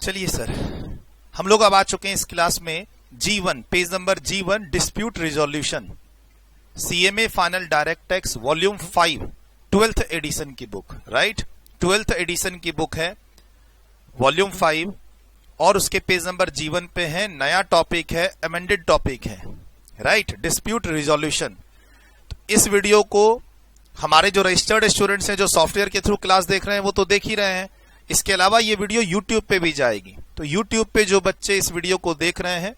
चलिए सर, हम लोग अब आ चुके हैं इस क्लास में G1, page number G1, dispute resolution, CMA final direct tax volume 5, 12th edition की बुक, राइट। 12th एडिशन की बुक है, वॉल्यूम 5, और उसके पेज नंबर G1 पे है। नया टॉपिक है, अमेंडेड टॉपिक है, राइट, डिस्प्यूट रिजोल्यूशन। तो इस वीडियो को हमारे जो रजिस्टर्ड स्टूडेंट्स हैं, जो सॉफ्टवेयर के थ्रू क्लास देख रहे हैं, वो तो देख ही रहे हैं। इसके अलावा ये वीडियो YouTube पे भी जाएगी। तो YouTube पे जो बच्चे इस वीडियो को देख रहे हैं,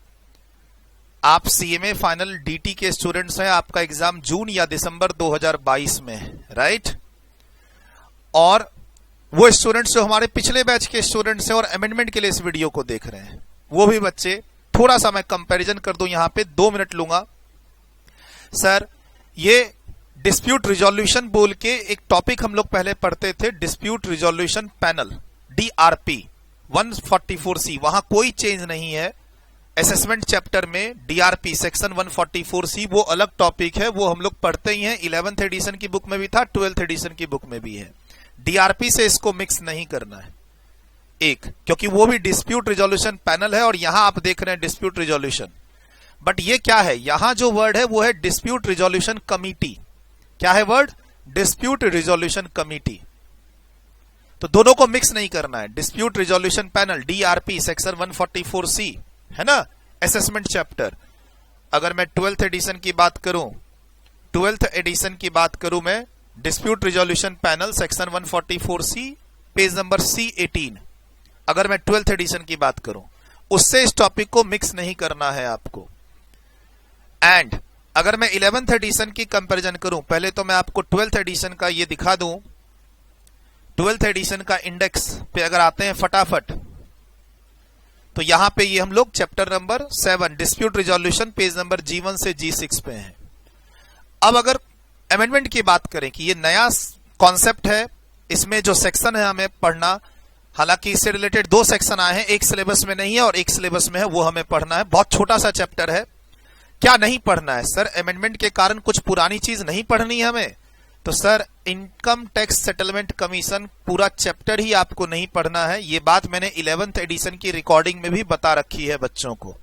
आप CMA फाइनल DT के स्टूडेंट्स हैं, आपका एग्जाम जून या दिसंबर 2022 में है, राइट। और वो स्टूडेंट्स जो हमारे पिछले बैच के स्टूडेंट्स हैं और अमेंडमेंट के लिए इस वीडियो को देख रहे हैं, वो भी बच्चे, थोड़ा सा मैं कंपैरिजन कर दूं, यहां पे 2 मिनट लूंगा। सर, ये डिस्प्यूट रिजोल्यूशन बोल के एक टॉपिक हम लोग पहले पढ़ते थे, dispute resolution panel, DRP 144C, वहां कोई चेंज नहीं है। असेसमेंट चैप्टर में DRP सेक्शन 144C वो अलग टॉपिक है, वो हम लोग पढ़ते ही हैं। 11th एडिशन की बुक में भी था, 12th एडिशन की बुक में भी है। DRP से इसको मिक्स नहीं करना है, एक, क्योंकि वो भी डिस्प्यूट रिजोल्यूशन पैनल है और यहां आप देख रहे हैं डिस्प्यूट रिजोल्यूशन। बट ये क्या है, यहां जो वर्ड है वो है डिस्प्यूट रिजोल्यूशन कमिटी। क्या है वर्ड? Dispute resolution committee. तो दोनों को मिक्स नहीं करना है। Dispute resolution panel DRP section 144C है ना, असेसमेंट चैप्टर। अगर मैं 12th एडिशन की बात करूं, 12th एडिशन की बात करूं मैं, dispute resolution panel section 144C, page number C18। अगर मैं 12th एडिशन की बात करूं, उससे इस टॉपिक को मिक्स नहीं करना है आपको। एंड अगर मैं 11th एडिशन की कंपैरिजन करूं, पहले तो मैं आपको 12th एडिशन का ये दिखा दूं। 12th एडिशन का इंडेक्स पे अगर आते हैं फटाफट, तो यहां पे ये हम लोग chapter number 7 dispute resolution, page number G1 से G6 पे हैं। अब अगर अमेंडमेंट की बात करें कि ये नया कॉन्सेप्ट है, इसमें जो सेक्शन है हमें पढ़ना, हालांकि इससे रिलेटेड 2 सेक्शन आए हैं, एक सिलेबस में नहीं है और एक सिलेबस में है, वो हमें पढ़ना है। बहुत छोटा सा चैप्टर है। क्या नहीं पढ़ना है सर? अमेंडमेंट के कारण कुछ पुरानी चीज नहीं पढ़नी है हमें? तो sir, income tax settlement commission पूरा चैप्टर ही आपको नहीं पढ़ना है। ये बात मैंने 11th एडिशन की रिकॉर्डिंग में भी बता रखी है बच्चों को।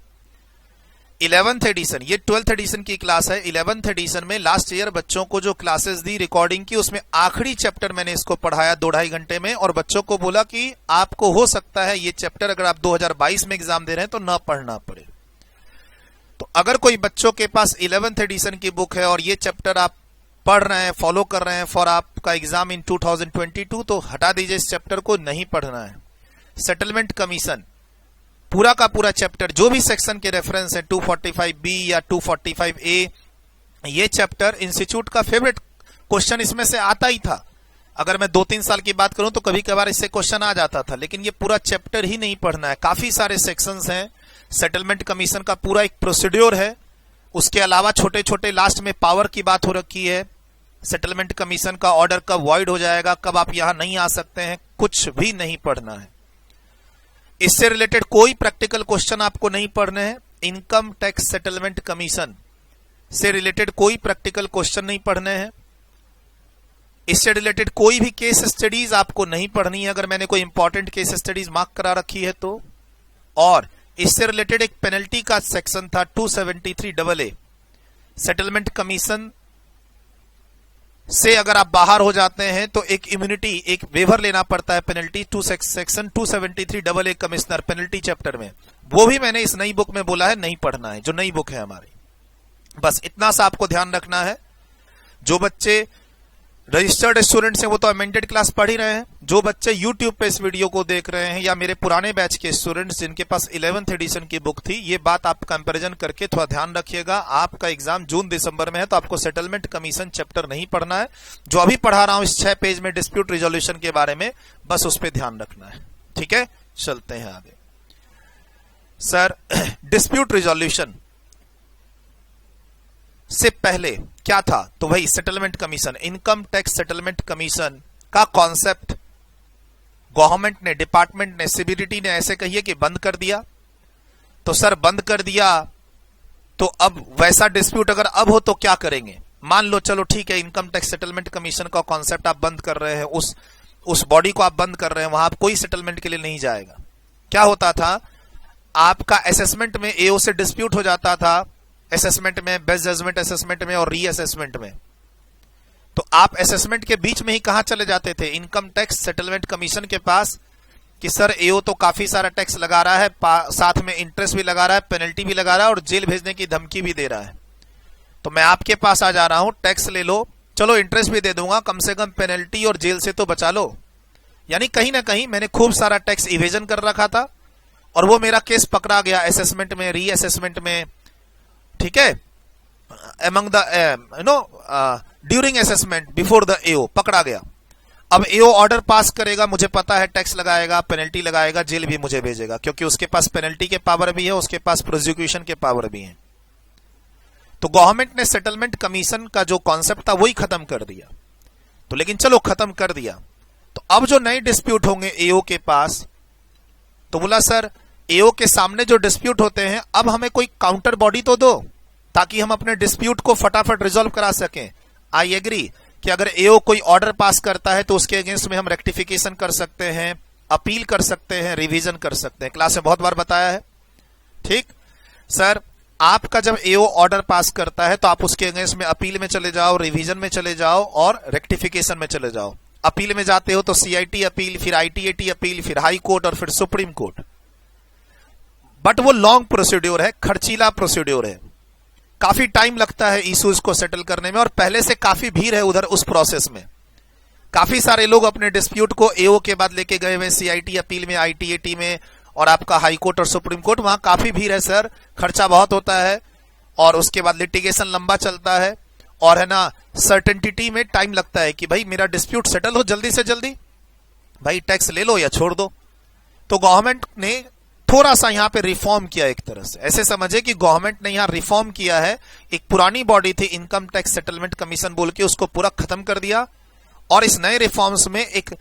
11th एडिशन, ये 12th एडिशन की क्लास है। 11th एडिशन में लास्ट ईयर बच्चों को जो क्लासेस दी रिकॉर्डिंग की, उसमें आखिरी चैप्टर मैंने इसको पढ़ाया 2-2.5 घंटे में, और बच्चों को बोला कि आपको हो सकता है ये चैप्टर अगर आप 2022 में एग्जाम दे रहे हैं तो ना पढ़ना पड़े। तो अगर कोई बच्चों के पास 11th एडिशन की बुक है और ये चैप्टर आप पढ़ रहे हैं, फॉलो कर रहे हैं फॉर आपका एग्जाम इन 2022, तो हटा दीजिए इस चैप्टर को, नहीं पढ़ना है। सेटलमेंट कमीशन पूरा का पूरा चैप्टर, जो भी सेक्शन के रेफरेंस है 245B या 245A, ये चैप्टर इंस्टीट्यूट का फेवरेट क्वेश्चन इसमें से आता ही था। अगर मैं 2-3 साल की बात करूं तो कभी कभार इससे क्वेश्चन आ जाता था, लेकिन ये पूरा चैप्टर ही नहीं पढ़ना है। काफी सारे सेक्शंस हैं। सेटलमेंट कमीशन का पूरा एक प्रोसीड्योर है। उसके अलावा छोटे छोटे लास्ट में पावर की बात हो रखी है। सेटलमेंट कमीशन का ऑर्डर कब वॉइड हो जाएगा, कब आप यहां नहीं आ सकते हैं, कुछ भी नहीं पढ़ना है। इससे रिलेटेड कोई प्रैक्टिकल क्वेश्चन आपको नहीं पढ़ने हैं। इनकम टैक्स सेटलमेंट कमीशन से रिलेटेड कोई प्रैक्टिकल क्वेश्चन नहीं पढ़ने हैं। इससे रिलेटेड कोई भी केस स्टडीज आपको नहीं पढ़नी है, अगर मैंने कोई इंपॉर्टेंट केस स्टडीज मार्क करा रखी है तो। और इससे रिलेटेड एक पेनल्टी का सेक्शन था 273AA, सेटलमेंट कमीशन से अगर आप बाहर हो जाते हैं तो एक इम्यूनिटी, एक वेवर लेना पड़ता है, penalty section 273AA commissioner penalty chapter में। वो भी मैंने इस नई बुक में बोला है नहीं पढ़ना है, जो नई बुक है हमारी। बस इतना सा आपको ध्यान रखना है। जो बच्चे रजिस्टर्ड स्टूडेंट्स हैं वो तो अमेंडेड क्लास पढ़ ही रहे हैं। जो बच्चे YouTube पे इस वीडियो को देख रहे हैं, या मेरे पुराने बैच के स्टूडेंट्स जिनके पास 11th एडिशन की बुक थी, ये बात आप कंपैरिजन करके थोड़ा ध्यान रखिएगा। आपका एग्जाम जून दिसंबर में है, तो आपको सेटलमेंट कमीशन चैप्टर नहीं पढ़ना है। जो अभी पढ़ा रहा हूं इस 6 पेज में डिस्प्यूट रिजोल्यूशन के बारे में, बस उस पर ध्यान रखना है। ठीक है, चलते हैं आगे। सर, डिस्प्यूट रिजोल्यूशन से पहले क्या था? तो वही settlement commission, income tax settlement commission का कॉन्सेप्ट गवर्नमेंट ने, डिपार्टमेंट ने, सीबीडीटी ने ऐसे कहिए कि बंद कर दिया। तो सर, बंद कर दिया तो अब वैसा डिस्प्यूट अगर अब हो तो क्या करेंगे? मान लो चलो ठीक है, इनकम टैक्स सेटलमेंट कमीशन का कॉन्सेप्ट आप बंद कर रहे हैं, उस बॉडी को आप बंद कर रहे हैं, वहां आप कोई सेटलमेंट के लिए नहीं जाएगा। क्या होता था, आपका असेसमेंट में एओ से डिस्प्यूट हो जाता था, असेसमेंट में, बेस्ट जजमेंट असेसमेंट में और रीअसेसमेंट में। तो आप असेसमेंट के बीच में ही कहां चले जाते थे, इनकम टैक्स सेटलमेंट कमीशन के पास, कि सर एओ तो काफी सारा टैक्स लगा रहा है, साथ में इंटरेस्ट भी लगा रहा है, पेनल्टी भी लगा रहा है और जेल भेजने की धमकी भी दे रहा है। तो मैं आपके पास आ जा रहा हूं, टैक्स ले लो, चलो इंटरेस्ट भी दे दूंगा, कम से कम पेनल्टी और जेल से तो बचा लो। यानी कहीं ना कहीं मैंने खूब सारा टैक्स इवेजन कर रखा था और वो मेरा केस पकड़ा गया असेसमेंट में, रीअसेसमेंट में, ठीक है, among the during assessment before the AO पकड़ा गया। अब एओ ऑर्डर पास करेगा, मुझे पता है टैक्स लगाएगा, पेनल्टी लगाएगा, जेल भी मुझे भेजेगा, क्योंकि उसके पास पेनल्टी के पावर भी है, उसके पास प्रोसिक्यूशन के पावर भी है। तो गवर्नमेंट ने सेटलमेंट कमीशन का जो कॉन्सेप्ट था वही खत्म कर दिया। तो लेकिन चलो खत्म कर दिया, तो अब जो नए डिस्प्यूट होंगे एओ के पास, तो बोला सर एओ के सामने जो डिस्प्यूट होते हैं, अब हमें कोई काउंटर बॉडी तो दो ताकि हम अपने डिस्प्यूट को फटाफट रिजॉल्व करा सकें। आई एग्री कि अगर एओ कोई ऑर्डर पास करता है तो उसके अगेंस्ट में हम रेक्टिफिकेशन कर सकते हैं, अपील कर सकते हैं, रिवीजन कर सकते हैं, क्लास में बहुत बार बताया है। ठीक सर, आपका जब एओ ऑर्डर पास करता है तो आप उसके अगेंस्ट में अपील में चले जाओ, रिवीजन में चले जाओ और रेक्टिफिकेशन में चले जाओ। अपील में जाते हो तो सीआईटी अपील, फिर आईटीएटी अपील, फिर हाई कोर्ट और फिर सुप्रीम कोर्ट। बट वो लॉन्ग प्रोसीड्योर है, खर्चीला प्रोसीड्योर है, काफी टाइम लगता है इश्यूज को सेटल करने में और पहले से काफी भीड़ है उधर उस प्रोसेस में। काफी सारे लोग अपने डिस्प्यूट को एओ के बाद लेके गए हुए, सीआईटी अपील में, आईटीएटी में और आपका हाई कोर्ट और सुप्रीम कोर्ट, वहां काफी भीड़ है सर, खर्चा बहुत होता है और उसके बाद लिटिगेशन लंबा चलता है और है ना, सर्टेनिटी में टाइम लगता है कि भाई मेरा डिस्प्यूट सेटल हो जल्दी से जल्दी, भाई टैक्स ले लो या छोड़ दो। तो गवर्नमेंट ने थोड़ा सा यहां पे रिफॉर्म किया, एक तरह से ऐसे समझे कि गवर्नमेंट ने यहां रिफॉर्म किया है। एक पुरानी बॉडी थी इनकम टैक्स सेटलमेंट कमीशन बोल के, उसको पूरा खत्म कर दिया और इस नए रिफॉर्म्स में एक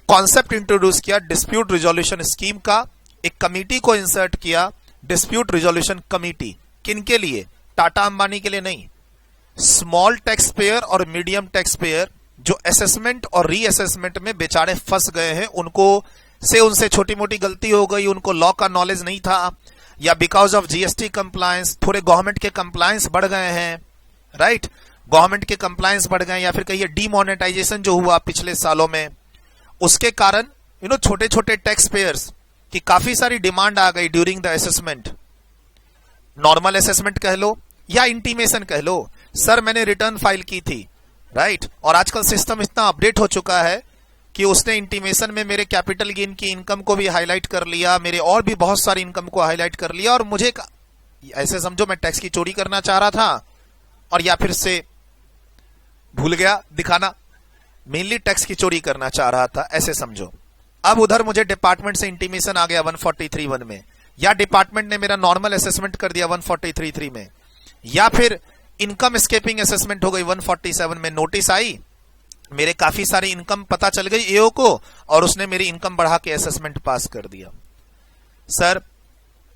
कॉन्सेप्ट इंट्रोड्यूस किया डिस्प्यूट रिजोल्यूशन स्कीम का। एक कमिटी को इंसर्ट किया, डिस्प्यूट रिजोल्यूशन कमिटी। किनके लिए? टाटा अंबानी के लिए नहीं, स्मॉल टैक्स पेयर और मीडियम टैक्स पेयर जो असेसमेंट और रीअसेसमेंट में बेचारे फंस गए हैं, उनसे छोटी मोटी गलती हो गई, उनको लॉ का नॉलेज नहीं था, या बिकॉज ऑफ जीएसटी कंप्लायंस थोड़े गवर्नमेंट के कंप्लायंस बढ़ गए हैं, राइट, गवर्नमेंट के कंप्लायंस बढ़ गए, या फिर कहिए डीमोनेटाइजेशन जो हुआ पिछले सालों में, उसके कारण छोटे छोटे टैक्स पेयर्स की काफी सारी डिमांड आ गई during the assessment. Normal assessment कह लो या इंटीमेशन कह लो, सर मैंने रिटर्न फाइल की थी, राइट, और आजकल सिस्टम इतना अपडेट हो चुका है कि उसने इंटीमेशन में मेरे कैपिटल गेन की इनकम को भी हाईलाइट कर लिया, मेरे और भी बहुत सारी इनकम को हाईलाइट कर लिया, और मुझे ऐसे समझो मैं टैक्स की चोरी करना चाह रहा था और या फिर से भूल गया दिखाना, मेनली टैक्स की चोरी करना चाह रहा था, ऐसे समझो। अब उधर मुझे डिपार्टमेंट से इंटीमेशन आ गया 143(1) में, या डिपार्टमेंट ने मेरा नॉर्मल असेसमेंट कर दिया 143(3) में, या फिर इनकम स्केपिंग असेसमेंट हो गई 147 में, नोटिस आई, मेरे काफी सारी इनकम पता चल गई एओ को और उसने मेरी इनकम बढ़ा के असेसमेंट पास कर दिया। सर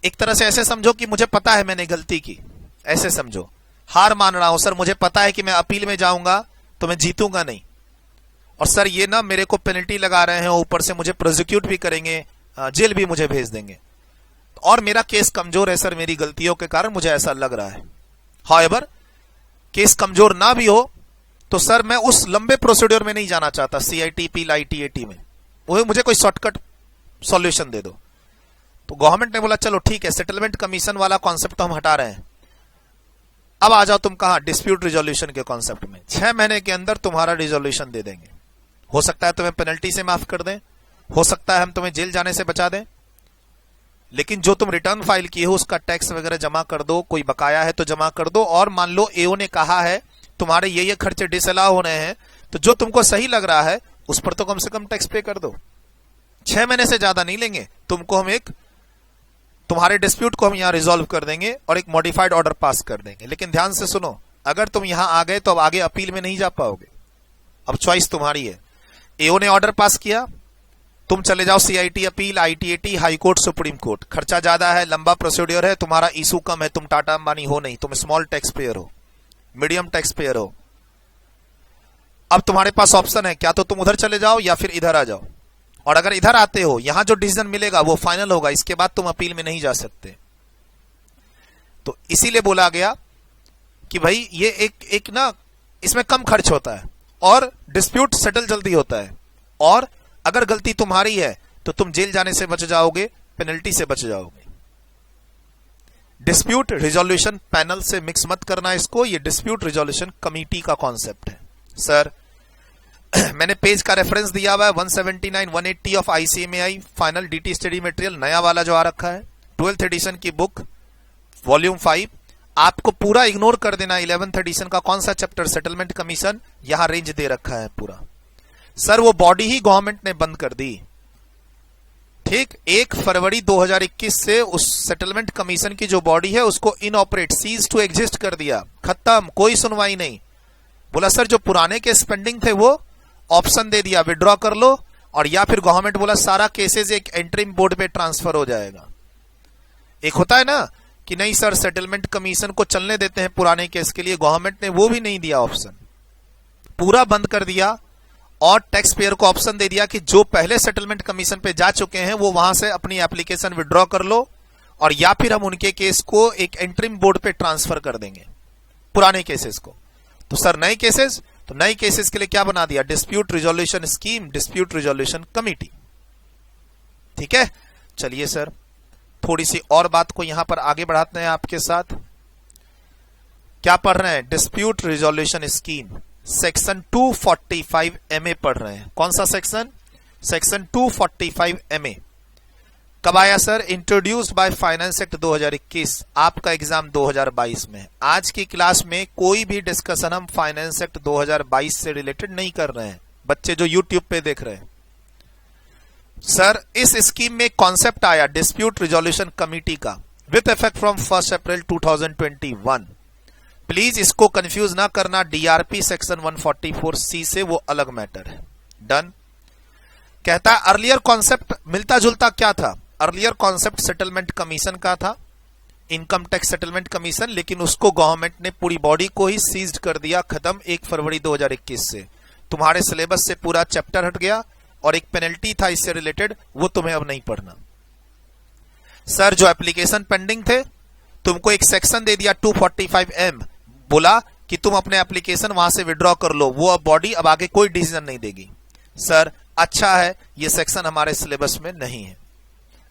एक तरह से ऐसे समझो कि मुझे पता है मैंने गलती की, ऐसे समझो, हार मान रहा हूं सर, मुझे पता है कि मैं अपील में जाऊंगा तो मैं जीतूंगा नहीं, और सर ये ना मेरे को पेनल्टी लगा रहे हैं, ऊपर से मुझे प्रोसिक्यूट भी करेंगे, जेल भी मुझे भेज देंगे, और मेरा केस कमजोर है सर, मेरी गलतियों के कारण मुझे ऐसा लग रहा है। हाउएवर केस कमजोर ना भी हो तो सर मैं उस लंबे प्रोसीड्योर में नहीं जाना चाहता, सीआईटी अपील आईटीएटी में, वो मुझे कोई शॉर्टकट सॉल्यूशन दे दो। तो गवर्नमेंट ने बोला चलो ठीक है, सेटलमेंट कमीशन वाला कॉन्सेप्ट तो हम हटा रहे हैं, अब आ जाओ तुम कहां, डिस्प्यूट रिजोल्यूशन के कॉन्सेप्ट में। 6 महीने के अंदर तुम्हारा रिजोल्यूशन दे देंगे, हो सकता है तुम्हें पेनल्टी से माफ कर दें, हो सकता है हम तुम्हें जेल जाने से बचा दें, लेकिन जो तुम रिटर्न फाइल किए हो उसका टैक्स वगैरह जमा कर दो, कोई बकाया है तो जमा कर दो, और मान लो एओ ने कहा है तुम्हारे ये खर्चे डिसअलाउ हो रहे हैं, तो जो तुमको सही लग रहा है उस पर तो कम से कम टैक्स पे कर दो। 6 महीने से ज्यादा नहीं लेंगे तुमको, हम तुम्हारे डिस्प्यूट को हम यहां रिजॉल्व कर देंगे और एक मॉडिफाइड ऑर्डर पास कर देंगे। लेकिन ध्यान से सुनो, अगर तुम यहां आ गए तो अब आगे अपील में नहीं जा पाओगे, अब चॉइस तुम्हारी है। एओ ने ऑर्डर पास किया, तुम चले जाओ CIT appeal, ITAT, high court, supreme court, खर्चा ज्यादा है, लंबा प्रोसीड्योर है, तुम्हारा इशू कम है, तुम टाटा अंबानी हो नहीं, तुम स्मॉल टैक्स पेयर हो, मीडियम टैक्स पेयर हो। अब तुम्हारे पास ऑप्शन है, क्या तो तुम उधर चले जाओ या फिर इधर आ जाओ, और अगर इधर आते हो, यहां जो डिसीजन मिलेगा वो फाइनल होगा, इसके बाद तुम अपील में नहीं जा सकते। तो इसीलिए बोला गया कि भाई ये एक ना, इसमें कम खर्च होता है और डिस्प्यूट सेटल जल्दी होता है, और अगर गलती तुम्हारी है तो तुम जेल जाने से बच जाओगे, पेनल्टी से बच जाओगे। डिस्प्यूट रिजोल्यूशन पैनल से मिक्स मत करना इसको, ये डिस्प्यूट रिजोल्यूशन कमिटी का कॉन्सेप्ट है। सर मैंने पेज का रेफरेंस दिया हुआ है 179 180 of ICMAI final DT study material, नया वाला जो आ रखा है, 12th एडिशन की बुक, वॉल्यूम 5। आपको पूरा इग्नोर कर देना 11th एडिशन का कौन सा चैप्टर, सेटलमेंट कमीशन, यहां रेंज दे रखा है पूरा। सर वो बॉडी ही गवर्नमेंट ने बंद कर दी, ठीक। 1 फरवरी 2021 से उस सेटलमेंट कमीशन की जो बॉडी है उसको इनऑपरेट, सीज टू एग्जिस्ट कर दिया, खत्म, कोई सुनवाई नहीं। बोला सर जो पुराने के स्पेंडिंग थे वो ऑप्शन दे दिया, विड्रॉ कर लो, और या फिर गवर्नमेंट बोला सारा केसेस एक एंट्रीम बोर्ड पे ट्रांसफर हो जाएगा। एक होता है ना कि नहीं सर सेटलमेंट कमीशन को चलने देते हैं पुराने केस के लिए, गवर्नमेंट ने वो भी नहीं दिया ऑप्शन, पूरा बंद कर दिया, और टैक्स पेयर को ऑप्शन दे दिया कि जो पहले सेटलमेंट कमीशन पे जा चुके हैं वो वहां से अपनी एप्लीकेशन विड्रॉ कर लो, और या फिर हम उनके केस को एक एंट्रीम बोर्ड पे ट्रांसफर कर देंगे, पुराने केसेस को। तो सर नए केसेस, तो नए केसेस के लिए क्या बना दिया, dispute resolution scheme, dispute resolution committee. ठीक है, चलिए सर थोड़ी सी और बात को यहां पर आगे बढ़ाते हैं आपके साथ। क्या पढ़ रहे हैं, dispute resolution scheme, section 245 MA पढ़ रहे हैं। कौन सा सेक्शन, सेक्शन 245 MA। कब आया sir, introduced by finance act 2021, आपका एग्जाम 2022 में। आज की क्लास में कोई भी डिस्कशन हम फाइनेंस एक्ट 2022 से रिलेटेड नहीं कर रहे हैं, बच्चे जो यूट्यूब पे देख रहे हैं। सर इस स्कीम में कॉन्सेप्ट आया डिस्प्यूट रिजोल्यूशन कमिटी का, with effect from 1 April 2021। Please इसको कंफ्यूज ना करना DRP सेक्शन 144C से, वो अलग मैटर है। डन। कहता है अर्लियर कॉन्सेप्ट मिलता जुलता क्या था, अर्लियर कॉन्सेप्ट सेटलमेंट कमीशन का था, इनकम टैक्स सेटलमेंट कमीशन, लेकिन उसको गवर्नमेंट ने पूरी बॉडी को ही सीज्ड कर दिया, खत्म 1 फरवरी 2021 से। तुम्हारे सिलेबस से पूरा चैप्टर हट गया, और एक पेनल्टी था इससे रिलेटेड, वो तुम्हें अब नहीं पढ़ना। सर जो एप्लीकेशन पेंडिंग थे, तुमको एक सेक्शन दे दिया 245M, बोला कि तुम अपने एप्लीकेशन वहां से विड्रॉ कर लो, वो अब बॉडी अब आगे कोई डिसीजन नहीं देगी। सर अच्छा है, ये सेक्शन हमारे सिलेबस में नहीं है,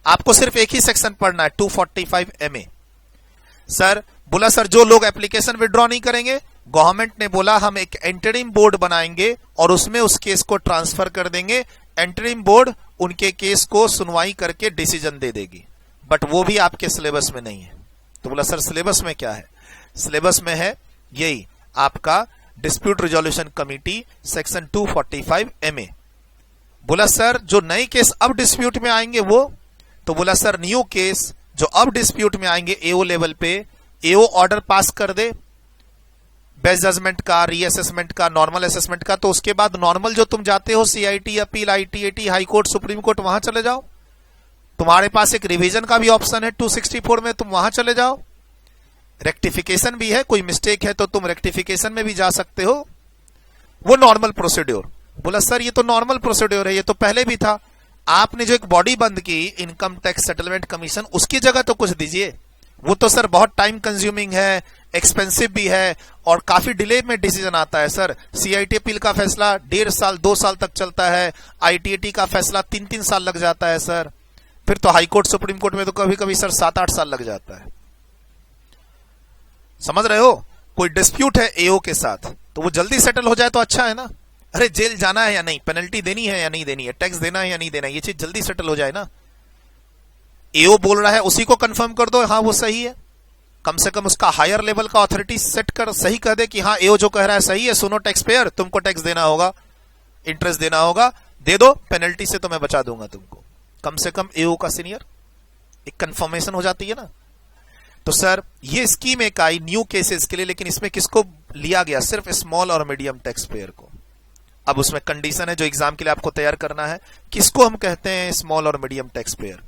आपको सिर्फ एक ही सेक्शन पढ़ना है 245 MA। सर बोला सर जो लोग एप्लीकेशन विड्रॉ नहीं करेंगे, गवर्नमेंट ने बोला हम एक एंटरिम बोर्ड बनाएंगे और उसमें उस केस को ट्रांसफर कर देंगे, एंटरिम बोर्ड उनके केस को सुनवाई करके डिसीजन दे देगी, बट वो भी आपके सिलेबस में नहीं है। तो बोला सर सिलेबस में क्या है, सिलेबस में है यही आपका dispute resolution committee section 245 MA। बोला सर जो नए केस अब डिस्प्यूट में आएंगे वो, तो बोला सर न्यू केस जो अब डिस्प्यूट में आएंगे AO लेवल पे, AO ऑर्डर पास कर दे बेस्ट जजमेंट का, रीअसेसमेंट का, नॉर्मल असेसमेंट का, तो उसके बाद नॉर्मल जो तुम जाते हो CIT appeal, ITAT, high court, supreme court, वहां चले जाओ। तुम्हारे पास एक रिवीजन का भी ऑप्शन है 264 में, तुम वहां चले जाओ। रेक्टिफिकेशन भी है, कोई मिस्टेक है तो तुम रेक्टिफिकेशन में भी जा सकते हो, वो नॉर्मल प्रोसीड्योर। बोला सर ये तो नॉर्मल प्रोसीड्योर है, ये तो पहले भी था, आपने जो एक बॉडी बंद की इनकम टैक्स सेटलमेंट कमीशन, उसकी जगह तो कुछ दीजिए। वो तो सर बहुत टाइम कंज्यूमिंग है, एक्सपेंसिव भी है, और काफी डिले में डिसीजन आता है। सर CIT अपील का फैसला 1.5 साल 2 साल तक चलता है, ITAT का फैसला 3-3 साल लग जाता है सर, फिर तो हाई कोर्ट सुप्रीम कोर्ट में तो कभी कभी सर 7-8 साल लग जाता है। समझ रहे हो, कोई डिस्प्यूट है AO के साथ तो वो जल्दी सेटल हो जाए तो अच्छा है ना। अरे जेल जाना है या नहीं, पेनल्टी देनी है या नहीं देनी है, टैक्स देना है या नहीं देना है, ये चीज जल्दी सेटल हो जाए ना। AO बोल रहा है उसी को कंफर्म कर दो, हाँ वो सही है, कम से कम उसका हायर लेवल का अथॉरिटी सेट कर सही कह दे कि हाँ AO जो कह रहा है सही है, सुनो टैक्स पेयर तुमको टैक्स देना होगा, इंटरेस्ट देना होगा, दे दो, पेनल्टी से तो मैं बचा दूंगा तुमको। कम से कम AO का सीनियर एक कंफर्मेशन हो जाती है ना। तो सर ये स्कीम एक आई न्यू केसेस के लिए, लेकिन इसमें किसको लिया गया, सिर्फ स्मॉल और मीडियम टैक्स पेयर को। अब उसमें कंडीशन है जो एग्जाम के लिए आपको तैयार करना है, किसको हम कहते हैं स्मॉल और मीडियम टैक्स पेयर।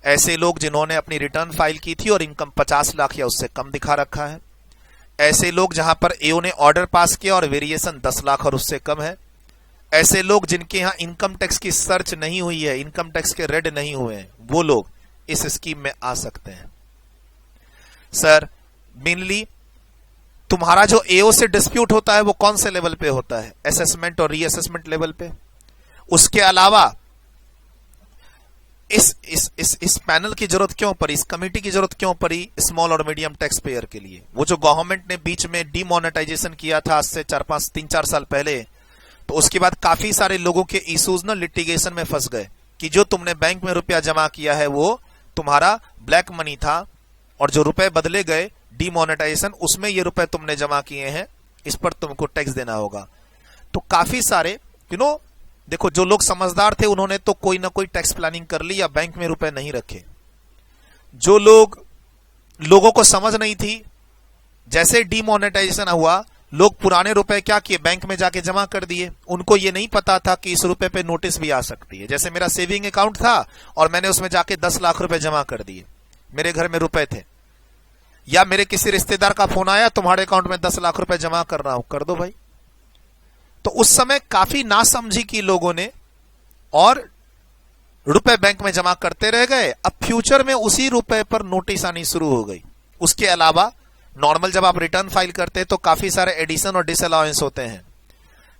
ऐसे लोग जिन्होंने अपनी रिटर्न फाइल की थी और इनकम 50 लाख या उससे कम दिखा रखा है, ऐसे लोग जहां पर AO ने ऑर्डर पास किया और वेरिएशन 10 लाख और उससे कम है, ऐसे लोग जिनके यहां इनकम टैक्स की सर्च नहीं हुई है, इनकम टैक्स के रेड नहीं हुए हैं, वो लोग इस स्कीम में आ सकते हैं। सर मेनली तुम्हारा जो एओ से डिस्प्यूट होता है वो कौन से लेवल पे होता है? असेसमेंट और रीअसेसमेंट लेवल पे। उसके अलावा इस पैनल की जरूरत क्यों पड़ी, इस कमेटी की जरूरत क्यों पड़ी स्मॉल और मीडियम टैक्स पेयर के लिए? वो जो गवर्नमेंट ने बीच में डीमोनेटाइजेशन किया था आज से 3-4 साल पहले, तो उसके बाद काफी सारे लोगों के इश्यूज ना लिटिगेशन में फंस गए कि जो तुमने बैंक में रुपया जमा किया है वो तुम्हारा ब्लैक मनी था, और जो रुपए बदले गए डीमोनेटाइजेशन, उसमें ये रुपए तुमने जमा किए हैं, इस पर तुमको टैक्स देना होगा। तो काफी सारे देखो, जो लोग समझदार थे उन्होंने तो कोई ना कोई टैक्स प्लानिंग कर ली या बैंक में रुपए नहीं रखे। जो लोगों को समझ नहीं थी, जैसे डीमोनेटाइजेशन हुआ, लोग पुराने रुपए क्या किए, बैंक में जाके जमा कर दिए। उनको ये नहीं पता था कि इस रुपए पे नोटिस भी आ सकती है। जैसे मेरा सेविंग अकाउंट था और मैंने उसमें जाके 10 लाख रुपए जमा कर दिए, मेरे घर में रुपए थे, या मेरे किसी रिश्तेदार का फोन आया, तुम्हारे अकाउंट में 10 लाख रुपए जमा कर रहा हूं, कर दो भाई। तो उस समय काफी नासमझी की लोगों ने, और रुपए बैंक में जमा करते रह गए। अब फ्यूचर में उसी रुपए पर नोटिस आनी शुरू हो गई। उसके अलावा नॉर्मल जब आप रिटर्न फाइल करते हैं तो काफी सारे एडिशन और डिसअलाउंस होते हैं।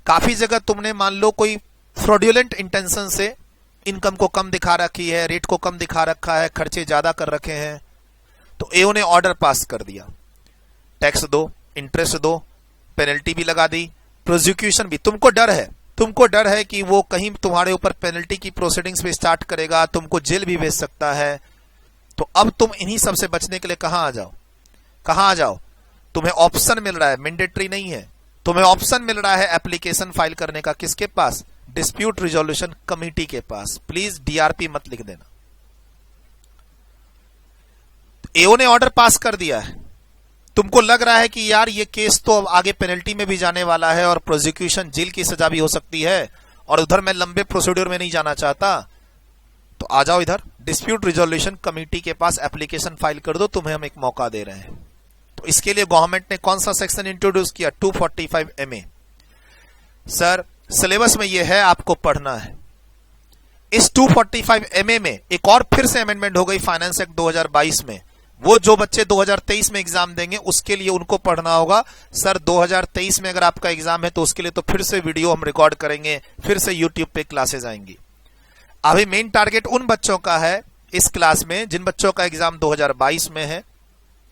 काफी जगह तुमने मान लो कोई फ्रॉडुलेंट इंटेंशन से इनकम को कम दिखा रखी है, रेट को कम दिखा रखा है, खर्चे ज्यादा कर रखे हैं, तो एओ ने ऑर्डर पास कर दिया, टैक्स दो, इंटरेस्ट दो, पेनल्टी भी लगा दी, प्रोसिक्यूशन भी। तुमको डर है कि वो कहीं तुम्हारे ऊपर पेनल्टी की प्रोसीडिंग्स भी स्टार्ट करेगा, तुमको जेल भी भेज सकता है। तो अब तुम इन्हीं सब से बचने के लिए कहां आ जाओ? तुम्हें ऑप्शन मिल रहा है, मैंडेटरी नहीं है, तुम्हें ऑप्शन मिल रहा है एप्लीकेशन फाइल करने का। किसके पास? डिस्प्यूट रिजोल्यूशन कमेटी के पास। प्लीज डीआरपी मत लिख देना। एओ ने ऑर्डर पास कर दिया है, तुमको लग रहा है कि यार ये केस तो अब आगे पेनल्टी में भी जाने वाला है और प्रोसिक्यूशन, जेल की सजा भी हो सकती है, और उधर मैं लंबे प्रोसीड्यूर में नहीं जाना चाहता, तो आ जाओ इधर डिस्प्यूट रिजोल्यूशन कमेटी के पास एप्लीकेशन फाइल कर दो, तुम्हें हम एक मौका दे रहे हैं। तो इसके लिए गवर्नमेंट ने कौन सा सेक्शन इंट्रोड्यूस किया? 245MA। सर सिलेबस में यह है, आपको पढ़ना है। इस 245MA में एक और फिर से अमेंडमेंट हो गई फाइनेंस एक्ट 2022 में। वो जो बच्चे 2023 में एग्जाम देंगे उसके लिए उनको पढ़ना होगा। सर 2023 में अगर आपका एग्जाम है तो उसके लिए तो फिर से वीडियो हम रिकॉर्ड करेंगे, फिर से यूट्यूब पे क्लासेस आएंगी। अभी मेन टारगेट उन बच्चों का है इस क्लास में जिन बच्चों का एग्जाम 2022 में है,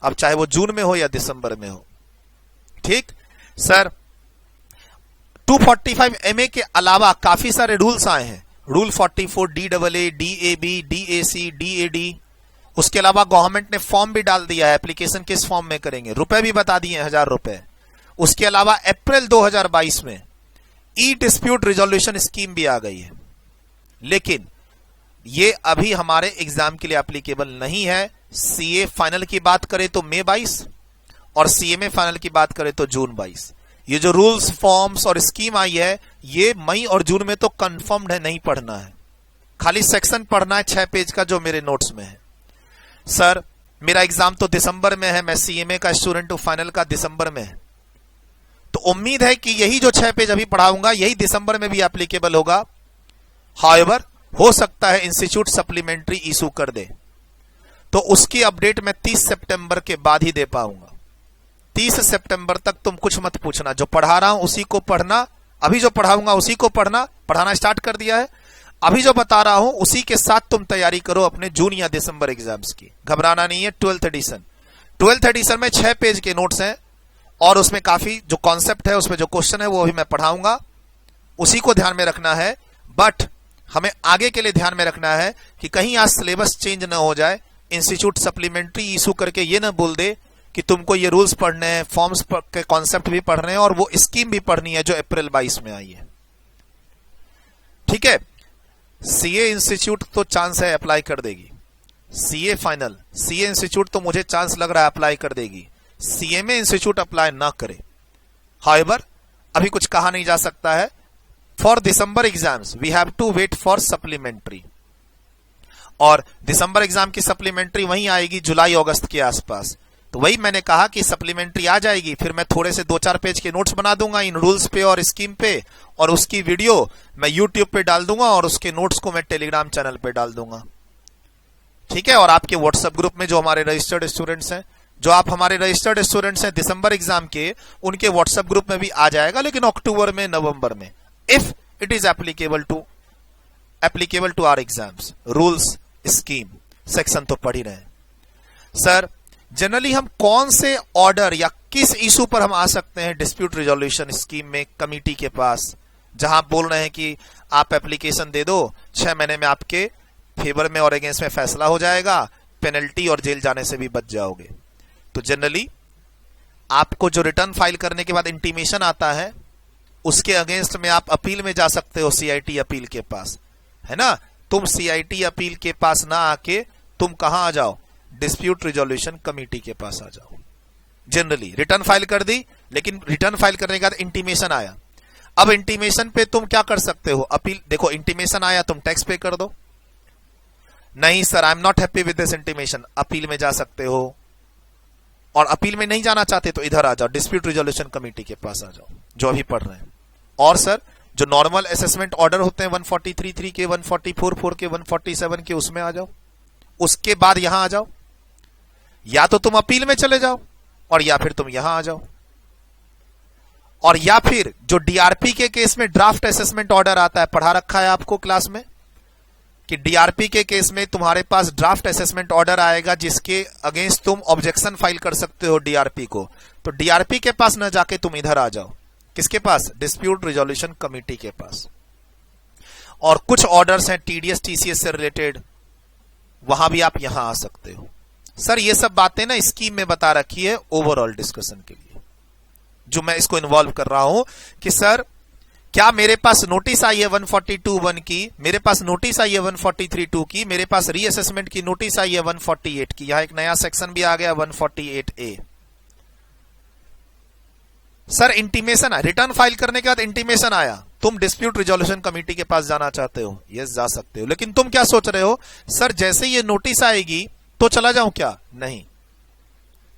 अब चाहे वो जून में हो या दिसंबर में हो। ठीक सर, 245MA के अलावा काफी सारे रूल्स आए हैं। Rule 44, DAA, DAB, DAC, DAD। उसके अलावा गवर्नमेंट ने फॉर्म भी डाल दिया है, एप्लीकेशन किस फॉर्म में करेंगे, रुपए भी बता दिए 1000 रुपए। उसके अलावा अप्रैल 2022 में ई डिस्प्यूट रिजोल्यूशन स्कीम भी आ गई है, लेकिन ये अभी हमारे एग्जाम के लिए एप्लीकेबल नहीं है। सीए फाइनल की बात करें तो मई 22 और सीएमए फाइनल की बात करें तो जून 22। ये जो रूल्स, फॉर्म्स और स्कीम आई है ये मई और जून में तो कंफर्म्ड है, नहीं पढ़ना है, खाली सेक्शन पढ़ना है 6 पेज का जो मेरे नोट्स में है। सर मेरा एग्जाम तो दिसंबर में है, मैं सीएमए का स्टूडेंट हूं, फाइनल का दिसंबर में है, तो उम्मीद है कि यही जो 6 पेज अभी पढ़ाऊंगा यही दिसंबर में भी एप्लीकेबल होगा। हाउएवर हो सकता है इंस्टीट्यूट सप्लीमेंट्री इशू कर दे, तो उसकी अपडेट मैं 30 सितंबर के बाद ही दे पाऊंगा। 30 सितंबर तक तुम कुछ मत पूछना, जो पढ़ा रहा हूं उसी को पढ़ना, अभी जो पढ़ाऊंगा उसी को पढ़ना, पढ़ाना स्टार्ट कर दिया है, अभी जो बता रहा हूं उसी के साथ तुम तैयारी करो अपने जून या दिसंबर एग्जाम्स की। घबराना नहीं है। 12th एडिशन में 6 पेज के नोट्स हैं और उसमें काफी जो कॉन्सेप्ट है, उसमें जो क्वेश्चन है वो अभी मैं पढ़ाऊंगा, उसी को ध्यान में रखना है। बट हमें आगे के लिए ध्यान में रखना है कि कहीं आज सिलेबस चेंज ना हो जाए, इंस्टीट्यूट सप्लीमेंट्री इशू करके ये ना बोल दे कि तुमको ये रूल्स पढ़ने हैं, फॉर्म्स के कॉन्सेप्ट भी पढ़ने हैं और वो स्कीम भी पढ़नी है जो अप्रैल 22 में आई है। ठीक है, सीए इंस्टीट्यूट तो चांस है अप्लाई कर देगी, सीए फाइनल, सीए इंस्टीट्यूट तो मुझे चांस लग रहा है अप्लाई कर देगी, सीएमए इंस्टीट्यूट अप्लाई ना करे। हाउएवर अभी कुछ कहा नहीं जा सकता है। For December exams we have to wait for supplementary, और दिसंबर एग्जाम की सप्लीमेंट्री वहीं आएगी जुलाई अगस्त के आसपास। तो वही मैंने कहा कि सप्लीमेंट्री आ जाएगी, फिर मैं थोड़े से 2-4 पेज के नोट्स बना दूंगा इन रूल्स पे और स्कीम पे, और उसकी वीडियो मैं यूट्यूब पे डाल दूंगा और उसके नोट्स को मैं टेलीग्राम चैनल पे डाल दूंगा। ठीक है, और आपके व्हाट्सएप ग्रुप में जो हमारे रजिस्टर्ड स्टूडेंट्स हैं, जो आप हमारे रजिस्टर्ड स्टूडेंट्स हैं दिसंबर एग्जाम के, उनके व्हाट्सएप ग्रुप में भी आ जाएगा, लेकिन अक्टूबर में, नवंबर में, if it is applicable to our exams. Rules, scheme, section तो पढ़ ही रहे हैं। सर जनरली हम कौन से ऑर्डर या किस इशू पर हम आ सकते हैं डिस्प्यूट रिजोल्यूशन स्कीम में कमिटी के पास, जहां आप बोल रहे हैं कि आप एप्लीकेशन दे दो, 6 महीने में आपके फेवर में और अगेंस्ट में फैसला हो जाएगा, पेनल्टी और जेल जाने से भी बच जाओगे। तो जनरली आपको जो रिटर्न फाइल करने के बाद इंटीमेशन आता है, उसके अगेंस्ट में आप अपील में जा सकते हो, सीआईटी अपील के पास, है ना। तुम सीआईटी अपील के पास ना आके तुम कहां आ जाओ, डिस्प्यूट रिजोल्यूशन कमेटी के पास आ जाओ। जनरली रिटर्न फाइल कर दी, लेकिन रिटर्न फाइल करने के बाद इंटीमेशन आया, अब इंटीमेशन पे तुम क्या कर सकते हो, अपील। देखो इंटीमेशन आया, तुम टैक्स पे कर दो, नहीं sir I am not happy with this intimation, appeal में जा सकते हो, और अपील में नहीं जाना चाहते तो इधर आ जाओ, डिस्प्यूट रिजोल्यूशन कमेटी के पास आ जाओ, जो अभी पढ़ रहे हैं। और सर जो नॉर्मल असेसमेंट ऑर्डर होते हैं 143(3) के, 144(4) के, 147 के, उसमें आ जाओ, उसके बाद यहां आ जाओ, या तो तुम अपील में चले जाओ और या फिर तुम यहां आ जाओ, और या फिर जो डीआरपी के केस में ड्राफ्ट असेसमेंट ऑर्डर आता है, पढ़ा रखा है आपको क्लास में कि डीआरपी के केस में तुम्हारे पास ड्राफ्ट असेसमेंट ऑर्डर आएगा जिसके अगेंस्ट तुम ऑब्जेक्शन फाइल कर सकते हो डीआरपी को। तो डीआरपी के पास न जाके तुम इधर आ जाओ, किसके पास, डिस्प्यूट रिजोल्यूशन कमेटी के पास। और कुछ ऑर्डर्स हैं टीडीएस टीसीएस से रिलेटेड, वहां भी आप यहां आ सकते हो। सर ये सब बातें ना स्कीम में बता रखी है ओवरऑल डिस्कशन के लिए, जो मैं इसको इन्वॉल्व कर रहा हूं कि सर क्या मेरे पास नोटिस आई है 142(1) की, मेरे पास नोटिस आई है 143(2) की, मेरे पास रीअसेसमेंट की नोटिस आई है 148 की, यहां एक नया सेक्शन भी आ गया 148A। सर इंटीमेशन आया, रिटर्न फाइल करने के बाद इंटीमेशन आया, तुम डिस्प्यूट रिजोल्यूशन कमेटी के पास जाना चाहते हो, यस जा सकते हो, लेकिन तुम क्या सोच रहे हो, सर जैसे ये नोटिस आएगी तो चला जाऊं क्या, नहीं।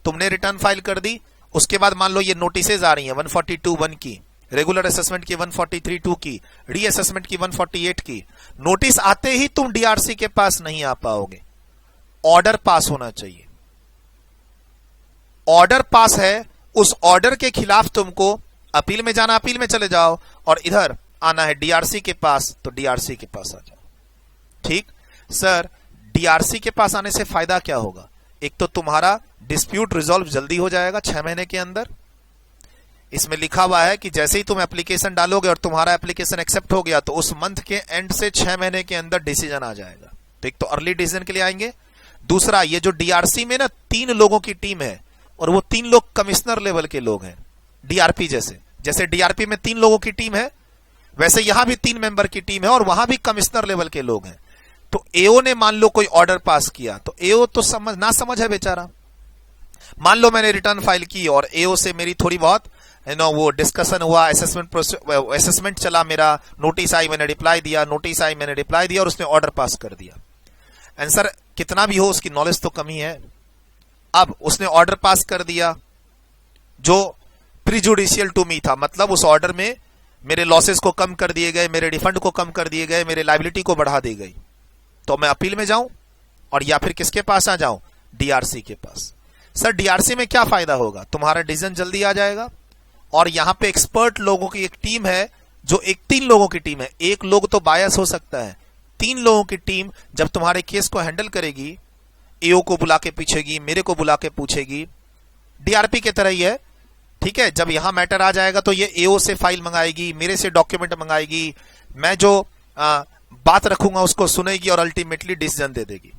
तुमने रिटर्न फाइल कर दी, उसके बाद मान लो ये नोटिसेज आ रही हैं 142(1) की, रेगुलर असेसमेंट की 143(2) की, रीअसेसमेंट की 148 की, नोटिस आते ही तुम डीआरसी के पास नहीं आ पाओगे, ऑर्डर पास होना चाहिए। ऑर्डर पास है, उस ऑर्डर के खिलाफ तुमको अपील में जाना, अपील में चले जाओ, और इधर आना है डीआरसी के पास, तो डीआरसी के पास आ जाओ। ठीक सर, डीआरसी के पास आने से फायदा क्या होगा, एक तो तुम्हारा डिस्प्यूट रिजॉल्व जल्दी हो जाएगा 6 महीने के अंदर। इसमें लिखा हुआ है कि जैसे ही तुम एप्लीकेशन डालोगे और तुम्हारा एप्लीकेशन एक्सेप्ट हो गया तो उस मंथ के एंड से 6 महीने के अंदर डिसीजन आ जाएगा। तो एक तो अर्ली डिसीजन के लिए आएंगे, दूसरा ये जो डीआरसी में ना 3 लोगों की टीम है, और वो 3 लोग कमिश्नर लेवल के लोग हैं, डीआरपी जैसे डीआरपी में 3 लोगों की टीम है, वैसे यहां भी 3 मेंबर की टीम है, और वहां भी कमिश्नर लेवल के लोग हैं। तो एओ ने मान लो कोई ऑर्डर पास किया, तो एओ तो समझ है बेचारा। मान लो मैंने रिटर्न फाइल की और एओ से मेरी थोड़ी बहुत वो डिस्कशन हुआ, असेसमेंट चला, मेरा नोटिस आई, मैंने रिप्लाई दिया, नोटिस आई, मैंने रिप्लाई दिया, और उसने ऑर्डर पास कर दिया। आंसर कितना भी हो, उसकी नॉलेज तो कमी है। अब उसने ऑर्डर पास कर दिया जो प्रीजुडिशियल टू मी था, मतलब उस ऑर्डर में मेरे लॉसेस को कम कर दिए गए, मेरे रिफंड को कम कर दिए गए, मेरे लायबिलिटी को बढ़ा दी गई। तो मैं अपील में जाऊं और या फिर किसके पास आ जाऊं, डीआरसी के पास। सर डीआरसी में क्या फायदा होगा, तुम्हारा डिसीजन जल्दी आ जाएगा, और यहां पे एक्सपर्ट लोगों की एक टीम है, जो 3 लोगों की टीम है, एक लोग तो बायस हो सकता है, 3 लोगों की टीम जब तुम्हारे केस को हैंडल करेगी, एओ को बुला के पूछेगी, मेरे को बुला के पूछेगी, डीआरपी की तरह ही है। ठीक है, जब यहां मैटर आ जाएगा तो ये एओ से फाइल मंगाएगी, मेरे से डॉक्यूमेंट मंगाएगी, मैं जो बात रखूंगा उसको सुनेगी और अल्टीमेटली डिसीजन दे देगी।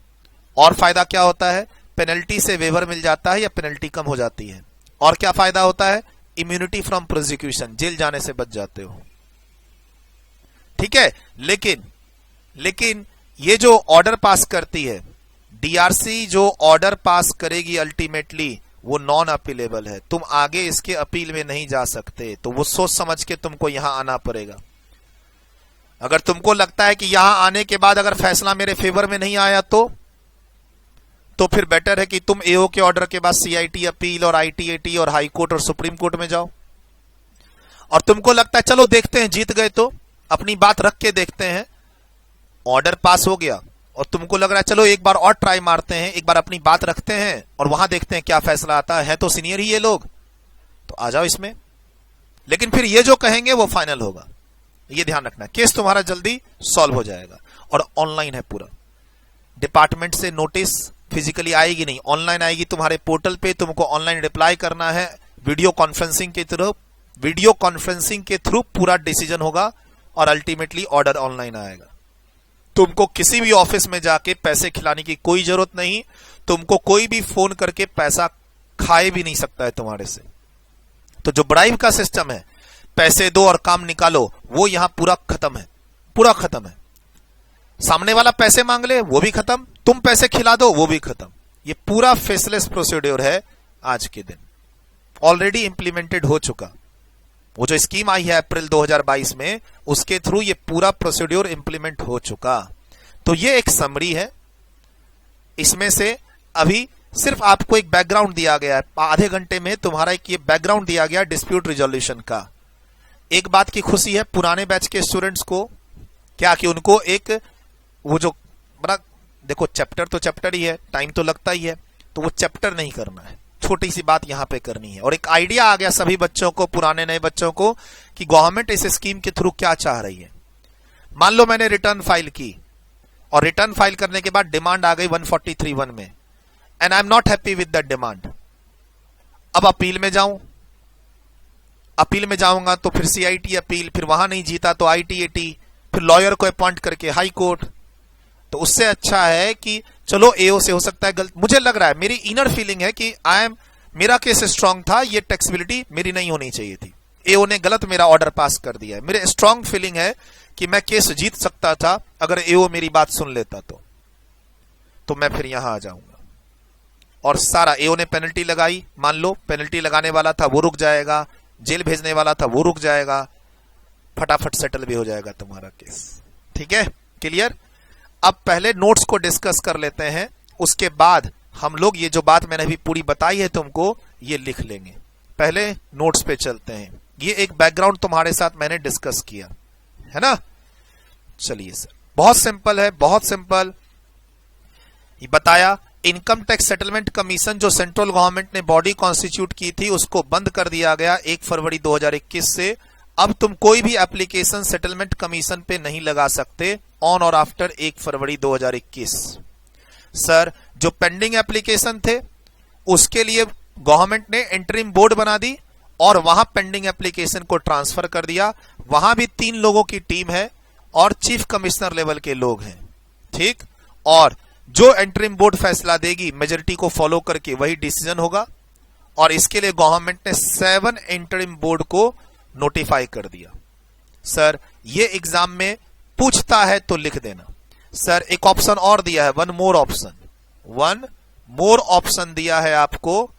और फायदा क्या होता है, पेनल्टी से वेवर मिल जाता है या पेनल्टी कम हो जाती है। और क्या फायदा होता है, इम्यूनिटी फ्रॉम प्रोसिक्यूशन, जेल जाने से बच जाते हो। ठीक है, लेकिन ये जो ऑर्डर पास करती है डीआरसी, जो ऑर्डर पास करेगी अल्टीमेटली वो नॉन अपीलेबल है, तुम आगे इसके अपील में नहीं जा सकते। तो वो सोच समझ के तुमको यहां आना पड़ेगा। अगर तुमको लगता है कि यहां आने के बाद अगर फैसला मेरे फेवर में नहीं आया तो फिर बेटर है कि तुम एओ के ऑर्डर के बाद सीआईटी अपील और आईटीएटी और हाई कोर्ट और सुप्रीम कोर्ट में जाओ। और तुमको लगता है चलो देखते हैं, जीत गए तो अपनी बात रख के देखते हैं, ऑर्डर पास हो गया और तुमको लग रहा है चलो एक बार और ट्राई मारते हैं, एक बार अपनी बात रखते हैं और वहां देखते हैं क्या फैसला आता है तो सीनियर ही ये लोग, तो आ जाओ इसमें। लेकिन फिर ये जो कहेंगे वो फाइनल होगा, ये ध्यान रखना। केस तुम्हारा जल्दी सॉल्व हो जाएगा और ऑनलाइन है पूरा। डिपार्टमेंट से नोटिस फिजिकली आएगी नहीं, ऑनलाइन आएगी तुम्हारे पोर्टल पे, तुमको ऑनलाइन रिप्लाई करना है। वीडियो कॉन्फ्रेंसिंग के थ्रू पूरा डिसीजन होगा और अल्टीमेटली ऑर्डर ऑनलाइन आएगा। तुमको किसी भी ऑफिस में जाके पैसे खिलाने की कोई जरूरत नहीं, तुमको कोई भी फोन करके पैसा खाए भी नहीं सकता है तुम्हारे से। तो जो ब्राइब का सिस्टम है, पैसे दो और काम निकालो, वो यहां पूरा खत्म है, पूरा खत्म है। सामने वाला पैसे मांग ले वो भी खत्म, तुम पैसे खिला दो वो भी खत्म। ये पूरा फेसलेस प्रोसीड्योर है आज के दिन, ऑलरेडी इंप्लीमेंटेड हो चुका। वो जो स्कीम आई है अप्रैल 2022 में, उसके थ्रू ये पूरा प्रोसीड्योर इंप्लीमेंट हो चुका। तो ये एक समरी है, इसमें से अभी सिर्फ आपको एक बैकग्राउंड दिया गया है, आधे घंटे में तुम्हारा एक ये बैकग्राउंड दिया गया डिस्प्यूट रिजोल्यूशन का। एक बात की खुशी है पुराने बैच के स्टूडेंट्स को, क्या कि उनको एक वो जो बड़ा देखो चैप्टर तो चैप्टर ही है, टाइम तो लगता ही है, तो वो चैप्टर नहीं करना है, छोटी सी बात यहां पे करनी है। और एक आइडिया आ गया सभी बच्चों को, पुराने नए बच्चों को, कि गवर्नमेंट इस स्कीम के थ्रू क्या चाह रही है। मान लो मैंने रिटर्न फाइल की और रिटर्न फाइल करने के बाद डिमांड आ गई 143(1) में, and I am not happy with that demand. अब अपील में जाऊं, अपील में जाऊंगा तो फिर सीआईटी अपील, फिर वहां नहीं जीता तो आईटीएटी, फिर लॉयर को अपॉइंट करके हाई कोर्ट। तो उससे अच्छा है कि चलो एओ से हो सकता है गलत, मुझे लग रहा है, मेरी इनर फीलिंग है कि मेरा केस स्ट्रांग था, ये टैक्सेबिलिटी मेरी नहीं होनी चाहिए थी, एओ ने गलत मेरा ऑर्डर पास कर दिया है। मेरे स्ट्रांग फीलिंग है कि मैं केस जीत सकता था अगर एओ मेरी बात सुन लेता तो मैं फिर यहां आ जाऊंगा। और सारा एओ ने पेनल्टी लगाई, मान लो पेनल्टी लगाने वाला था वो रुक जाएगा, जेल भेजने वाला था वो रुक जाएगा, फटाफट सेटल भी हो जाएगा तुम्हारा केस। ठीक है, क्लियर। अब पहले नोट्स को डिस्कस कर लेते हैं, उसके बाद हम लोग ये जो बात मैंने अभी पूरी बताई है तुमको, ये लिख लेंगे। पहले नोट्स पे चलते हैं। ये एक बैकग्राउंड तुम्हारे साथ मैंने डिस्कस किया है ना। चलिए सर, बहुत सिंपल है, बहुत सिंपल। ये बताया इनकम टैक्स सेटलमेंट कमीशन जो सेंट्रल गवर्नमेंट ने बॉडी कॉन्स्टिट्यूट की थी, उसको बंद कर दिया गया 1 फरवरी 2021 से। अब तुम कोई भी एप्लीकेशन सेटलमेंट कमीशन पे नहीं लगा सकते ऑन और आफ्टर 1 फरवरी 2021। सर, जो पेंडिंग एप्लीकेशन थे उसके लिए गवर्नमेंट ने इंटरिम बोर्ड बना दी और वहां पेंडिंग एप्लीकेशन को ट्रांसफर कर दिया। वहां भी 3 लोगों की टीम है और चीफ कमिश्नर लेवल के लोग हैं। ठीक, और जो इंटरिम बोर्ड फैसला देगी मेजोरिटी को फॉलो करके वही डिसीजन होगा। और इसके लिए गवर्नमेंट ने 7 इंटरिम बोर्ड को नोटिफाई कर दिया। सर, ये एग्जाम में पूछता है तो लिख देना। सर, एक ऑप्शन और दिया है, वन मोर ऑप्शन दिया है आपको।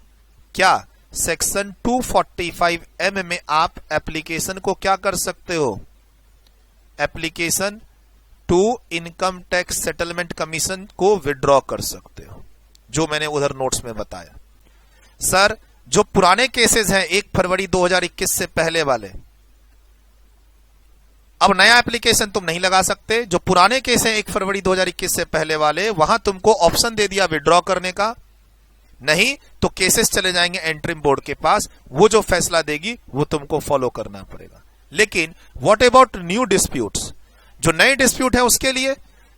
क्या? सेक्शन 245M में आप एप्लीकेशन को क्या कर सकते हो? Application to income tax settlement commission को विड्रॉ कर सकते हो, जो मैंने उधर नोट्स में बताया। सर, जो पुराने केसेस हैं 1 फरवरी 2021 से पहले वाले, अब नया एप्लीकेशन तुम नहीं लगा सकते। जो पुराने केस हैं 1 फरवरी 2021 से पहले वाले, वहां तुमको ऑप्शन दे दिया विड्रॉ करने का। नहीं तो केसेस चले जाएंगे इंटरिम बोर्ड के पास, वो जो फैसला देगी वो तुमको फॉलो करना पड़ेगा। लेकिन व्हाट अबाउट न्यू डिस्प्यूट्स, जो नए डिस्प्यूट है उसके लिए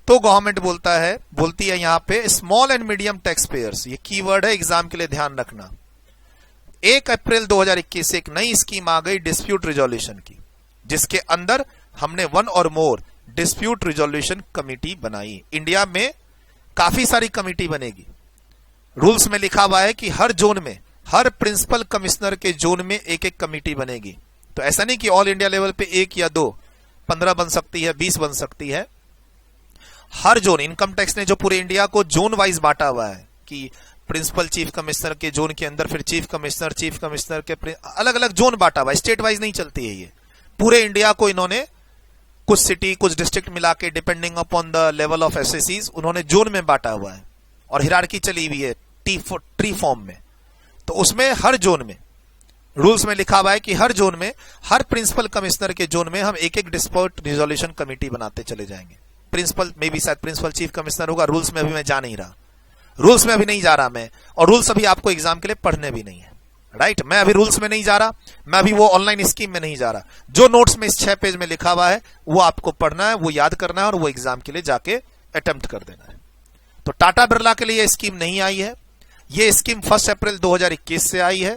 तो गवर्नमेंट बोलती है यहां पे small and medium tax pairs, ये कीवर्ड है, एग्जाम के लिए ध्यान रखना। 1 अप्रैल 2021 से एक नई स्कीम आ गई डिस्प्यूट रिजोल्यूशन की, जिसके अंदर हमने 1 और मोर डिस्प्यूट रिजोल्यूशन कमिटी बनाई। इंडिया में काफी सारी कमिटी बनेगी। रूल्स में लिखा हुआ है कि हर जोन में, हर प्रिंसिपल कमिश्नर के जोन में एक एक कमिटी बनेगी। तो ऐसा नहीं कि ऑल इंडिया लेवल पे 1 या 2, 15 बन सकती है, 20 बन सकती है। हर जोन, इनकम टैक्स ने जो पूरे इंडिया को जोन वाइज बांटा हुआ है कि प्रिंसिपल चीफ कमिश्नर के जोन के अंदर फिर चीफ कमिश्नर के अलग अलग जोन बांटा हुआ है, स्टेट वाइज नहीं चलती है ये। पूरे इंडिया को इन्होंने कुछ सिटी, कुछ डिस्ट्रिक्ट मिला के depending upon the level of एसएससीज उन्होंने जोन में बांटा हुआ है। और हिरार्की चली हुई है ट्री फॉर्म में, तो उसमें हर जोन में रूल्स में लिखा हुआ है कि हर जोन में, हर प्रिंसिपल कमिश्नर के जोन में हम एक एक डिस्प्यूट रिजोल्यूशन कमेटी बनाते चले जाएंगे। प्रिंसिपल में भी शायद प्रिंसिपल चीफ कमिश्नर होगा, रूल्स में अभी मैं जा नहीं रहा, रूल्स में अभी नहीं जा रहा मैं, और रूल्स अभी आपको एग्जाम के लिए पढ़ने भी नहीं है, राइट। मैं अभी रूल्स में नहीं जा रहा, मैं अभी वो ऑनलाइन स्कीम में नहीं जा रहा। जो नोट्स में इस 6 पेज में लिखा हुआ है वो आपको पढ़ना है, वो याद करना है और वो एग्जाम के लिए जाके अटेम्प्ट कर देना है। तो टाटा बिरला के लिए यह स्कीम नहीं आई है, ये स्कीम 1 अप्रैल 2021 से आई है।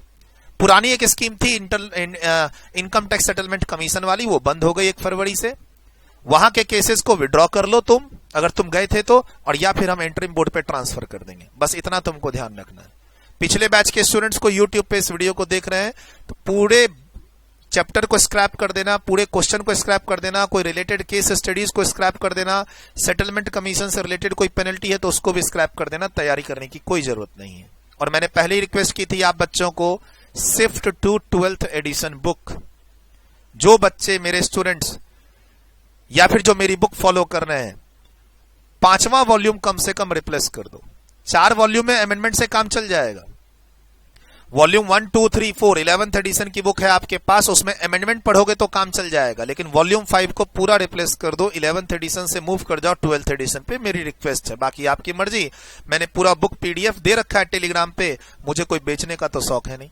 पुरानी एक स्कीम थी इनकम टैक्स सेटलमेंट कमीशन वाली, वो बंद हो गई 1 फरवरी से। वहां के केसेस को विड्रॉ कर लो तुम, अगर तुम गए थे तो, और या फिर हम इंटरिम बोर्ड पे ट्रांसफर कर देंगे, बस इतना तुमको ध्यान रखना है। पिछले बैच के स्टूडेंट्स को यूट्यूब पे इस वीडियो को देख रहे हैं तो पूरे चैप्टर को स्क्रैप कर देना, पूरे क्वेश्चन को स्क्रैप कर देना, कोई रिलेटेड केस स्टडीज को स्क्रैप कर देना, सेटलमेंट कमीशन से रिलेटेड कोई पेनल्टी है तो उसको भी स्क्रैप कर देना, तैयारी करने की कोई जरूरत नहीं है। और मैंने पहले ही रिक्वेस्ट की थी आप बच्चों को, shift to 12th addition book. जो बच्चे मेरे स्टूडेंट्स या फिर जो मेरी बुक फॉलो कर रहे हैं, 5वां वॉल्यूम कम से कम रिप्लेस कर दो। 4 वॉल्यूम में अमेंडमेंट से काम चल जाएगा। वॉल्यूम 1, 2, 3, 4 11th एडिशन की बुक है आपके पास, उसमें अमेंडमेंट पढ़ोगे तो काम चल जाएगा, लेकिन वॉल्यूम 5 को पूरा रिप्लेस कर दो, 11th एडिशन से मूव कर जाओ 12th एडिशन पे, मेरी रिक्वेस्ट है। बाकी आपकी मर्जी, मैंने पूरा बुक पीडीएफ दे रखा है टेलीग्राम पे, मुझे कोई बेचने का तो शौक है नहीं।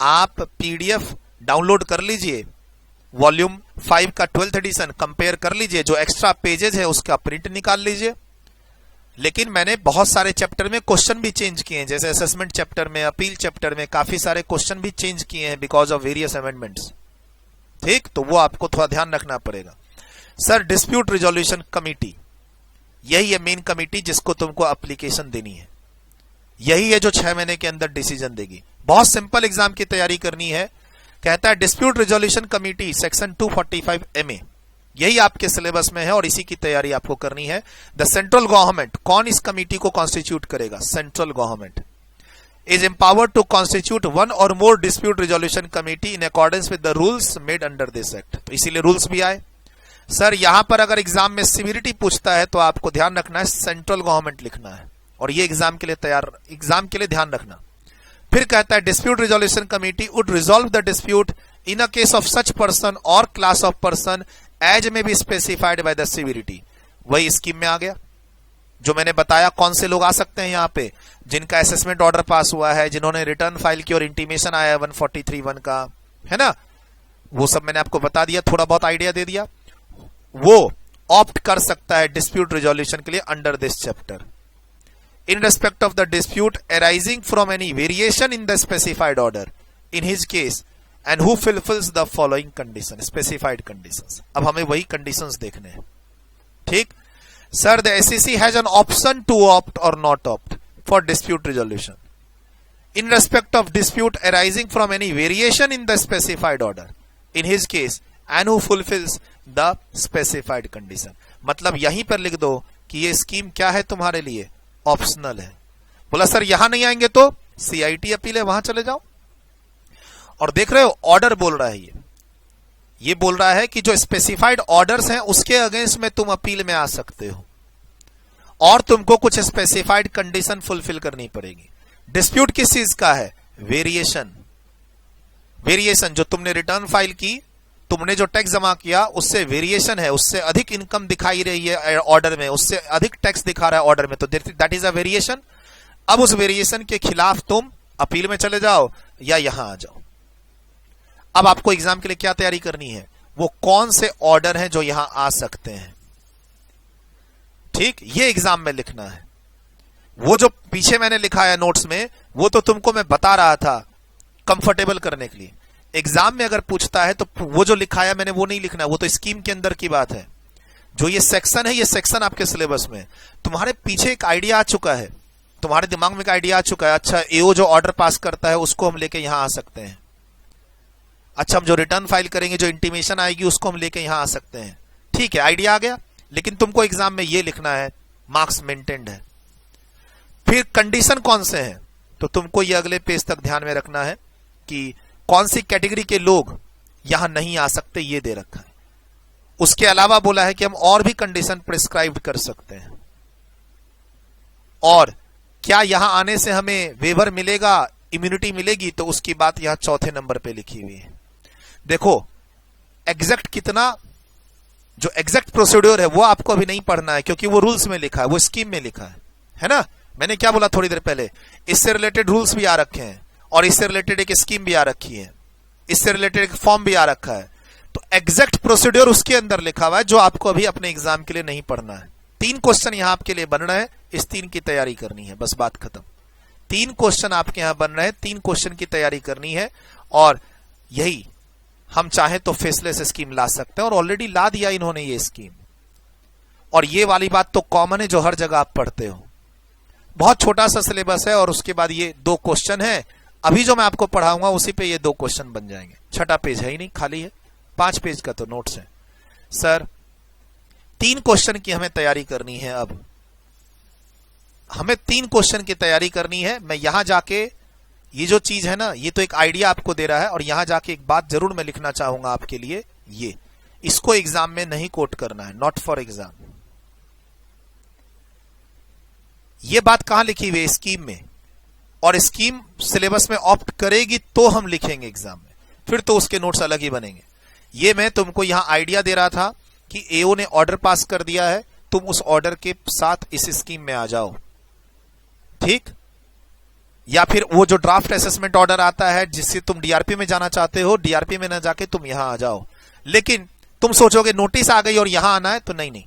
आप पीडीएफ डाउनलोड कर लीजिए, वॉल्यूम 5 का 12th एडिशन कंपेयर कर लीजिए, जो एक्स्ट्रा पेजेस है उसका प्रिंट निकाल लीजिए। लेकिन मैंने बहुत सारे चैप्टर में क्वेश्चन भी चेंज किए हैं, जैसे असेसमेंट चैप्टर में, अपील चैप्टर में काफी सारे क्वेश्चन भी चेंज किए हैं बिकॉज ऑफ वेरियस अमेंडमेंट्स, ठीक। तो वो आपको थोड़ा ध्यान रखना पड़ेगा। सर डिस्प्यूट रिजोल्यूशन कमिटी, यही है मेन कमिटी जिसको तुमको एप्लीकेशन देनी है, यही है जो 6 महीने के अंदर डिसीजन देगी। बहुत सिंपल एग्जाम की तैयारी करनी है। कहता है dispute resolution committee section 245 MA, यही आपके सिलेबस में है और इसी की तैयारी आपको करनी है। द सेंट्रल गवर्नमेंट, कौन इस कमिटी को कॉन्स्टिट्यूट करेगा? Central government is empowered to constitute 1 or more dispute resolution committee in accordance with the rules made under this act. तो इसीलिए रूल्स भी आए। सर यहां पर अगर एग्जाम में सिविलिटी पूछता है तो आपको ध्यान रखना है सेंट्रल गवर्नमेंट लिखना है, और ये एग्जाम के लिए ध्यान रखना। फिर कहता है dispute resolution committee would resolve the dispute in a case of such person और क्लास ऑफ पर्सन एज में B specified by the civility. वही स्कीम में आ गया जो मैंने बताया, कौन से लोग आ सकते हैं यहां पे, जिनका असेसमेंट ऑर्डर पास हुआ है, जिन्होंने रिटर्न फाइल की और इंटीमेशन आया है 143(1) का, है ना, वो सब मैंने आपको बता दिया, थोड़ा बहुत आइडिया दे दिया। वो ऑप्ट कर सकता है डिस्प्यूट रिजोल्यूशन के लिए under this chapter in respect of the dispute arising from any variation in the specified order in his case and who fulfills the following condition, specified conditions। अब हमें वही conditions देखने हैं, ठीक। Sir, the SEC has an option to opt or not opt for dispute resolution in respect of dispute arising from any variation in the specified order in his case and who fulfills the specified condition। मतलब यहीं पर लिख दो कि ये scheme क्या है तुम्हारे लिए, ऑप्शनल है। बोला सर यहां नहीं आएंगे तो CIT अपील है, वहां चले जाओ। और देख रहे हो ऑर्डर बोल रहा है, ये बोल रहा है कि जो स्पेसिफाइड ऑर्डर्स हैं उसके अगेंस्ट में तुम अपील में आ सकते हो और तुमको कुछ स्पेसिफाइड कंडीशन फुलफिल करनी पड़ेगी। डिस्प्यूट किस चीज का है? वेरिएशन। वेरिएशन जो तुमने रिटर्न फाइल की, तुमने जो टैक्स जमा किया उससे वेरिएशन है, उससे अधिक इनकम दिखाई रही है ऑर्डर में, उससे अधिक टैक्स दिखा रहा है ऑर्डर में, तो दैट इज अ वेरिएशन। अब उस वेरिएशन के खिलाफ तुम अपील में चले जाओ या यहां आ जाओ। अब आपको एग्जाम के लिए क्या तैयारी करनी है, वो कौन से ऑर्डर हैं जो यहां आ सकते हैं, ठीक, ये एग्जाम में लिखना है। वो जो पीछे मैंने लिखा है नोट्स में, वो तो तुमको मैं बता रहा था कंफर्टेबल करने के लिए। एग्जाम में अगर पूछता है तो वो जो लिखा है मैंने वो नहीं लिखना, वो तो स्कीम के अंदर की बात है। जो ये सेक्शन है, ये सेक्शन आपके सिलेबस में, तुम्हारे पीछे एक आइडिया आ चुका है, तुम्हारे दिमाग में एक आइडिया आ चुका है, अच्छा एओ जो ऑर्डर पास करता है उसको हम लेके यहां आ सकते हैं, अच्छा हम जो रिटर्न फाइल करेंगे, जो इंटीमेशन आएगी उसको हम लेके यहां आ सकते हैं, ठीक है, आइडिया आ गया। लेकिन तुमको एग्जाम में ये लिखना है, मार्क्स मेंटेन्ड है। फिर कंडीशन कौन से हैं, तो तुमको ये अगले पेज तक ध्यान में रखना है कि कौन सी कैटेगरी के लोग यहां नहीं आ सकते, ये दे रखा है। उसके अलावा बोला है कि हम और भी कंडीशन प्रिस्क्राइब कर सकते हैं, और क्या यहां आने से हमें वेवर मिलेगा, इम्यूनिटी मिलेगी? तो उसकी बात यहां चौथे नंबर पे लिखी हुई है। देखो एग्जैक्ट कितना, जो एग्जैक्ट प्रोसीड्योर है वो आपको अभी नहीं पढ़ना है, क्योंकि वो रूल्स में लिखा है, वो स्कीम में लिखा है ना। मैंने क्या बोला थोड़ी देर पहले, इससे रिलेटेड रूल्स भी आ रखे हैं और इससे रिलेटेड एक स्कीम भी आ रखी है, इससे रिलेटेड एक फॉर्म भी आ रखा है। तो एग्जैक्ट प्रोसीड्योर उसके अंदर लिखा हुआ है, जो आपको अभी अपने एग्जाम के लिए नहीं पढ़ना है। 3 क्वेश्चन यहां आपके लिए बन रहे हैं, इस 3 की तैयारी करनी है, बस बात खत्म। 3 क्वेश्चन आपके यहां बन रहे हैं, 3 क्वेश्चन की तैयारी करनी है। और यही हम चाहे तो फेसलेस स्कीम ला सकते हैं, और ऑलरेडी ला दिया इन्होंने ये स्कीम। और ये वाली बात तो कॉमन है, जो हर जगह आप पढ़ते हो। बहुत छोटा सा सिलेबस है, और उसके बाद ये 2 क्वेश्चन है। अभी जो मैं आपको पढ़ाऊंगा उसी पे ये 2 क्वेश्चन बन जाएंगे। छठा पेज है ही नहीं, खाली है। 5 पेज का तो नोट्स है। सर 3 क्वेश्चन की हमें तैयारी करनी है। अब हमें 3 क्वेश्चन की तैयारी करनी है। मैं यहां जाके ये जो चीज है ना, ये तो एक आइडिया आपको दे रहा है, और यहां जाके एक बात जरूर मैं लिखना चाहूंगा आपके लिए, ये इसको एग्जाम में नहीं कोट करना है, नॉट फॉर एग्जाम। ये बात कहां लिखी हुई है? स्कीम में। और स्कीम सिलेबस में ऑप्ट करेगी तो हम लिखेंगे एग्जाम में, फिर तो उसके नोट्स अलग ही बनेंगे। ये मैं तुमको यहां आइडिया दे रहा था कि एओ ने ऑर्डर पास कर दिया है, तुम उस ऑर्डर के साथ इस स्कीम में आ जाओ, ठीक? या फिर वो जो ड्राफ्ट असेसमेंट ऑर्डर आता है जिससे तुम डीआरपी में जाना चाहते हो, डीआरपी में ना जाके तुम यहां आ जाओ। लेकिन तुम सोचोगे नोटिस आ गई और यहां आना है, तो नहीं नहीं,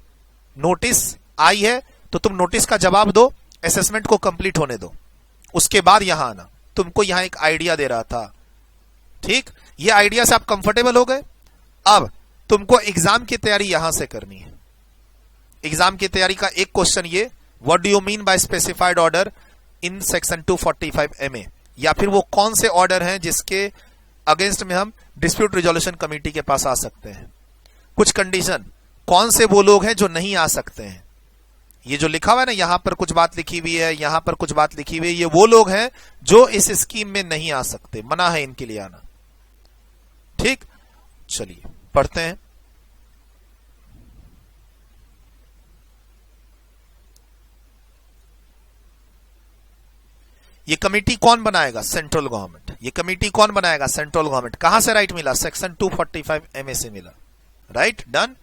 नोटिस आई है तो तुम नोटिस का जवाब दो, असेसमेंट को कंप्लीट होने दो, उसके बाद यहां आना। तुमको यहां एक आइडिया दे रहा था, ठीक? ये आइडिया से आप कंफर्टेबल हो गए। अब तुमको एग्जाम की तैयारी यहां से करनी है। एग्जाम की तैयारी का एक क्वेश्चन ये, what do you mean by specified order in section 245 MA, या फिर वो कौन से ऑर्डर हैं जिसके अगेंस्ट में हम डिस्प्यूट रिजोल्यूशन कमेटी के पास आ सकते हैं। कुछ कंडीशन, कौन से वो लोग हैं जो नहीं आ सकते हैं। ये जो लिखा हुआ है ना, यहां पर कुछ बात लिखी हुई है, यहां पर कुछ बात लिखी हुई है, ये वो लोग हैं जो इस स्कीम में नहीं आ सकते, मना है इनके लिए आना, ठीक? चलिए पढ़ते हैं। ये कमेटी कौन बनाएगा? Central government. ये कमेटी कौन बनाएगा? Central government. कहां से राइट मिला? सेक्शन 245 MA से मिला, राइट, डन।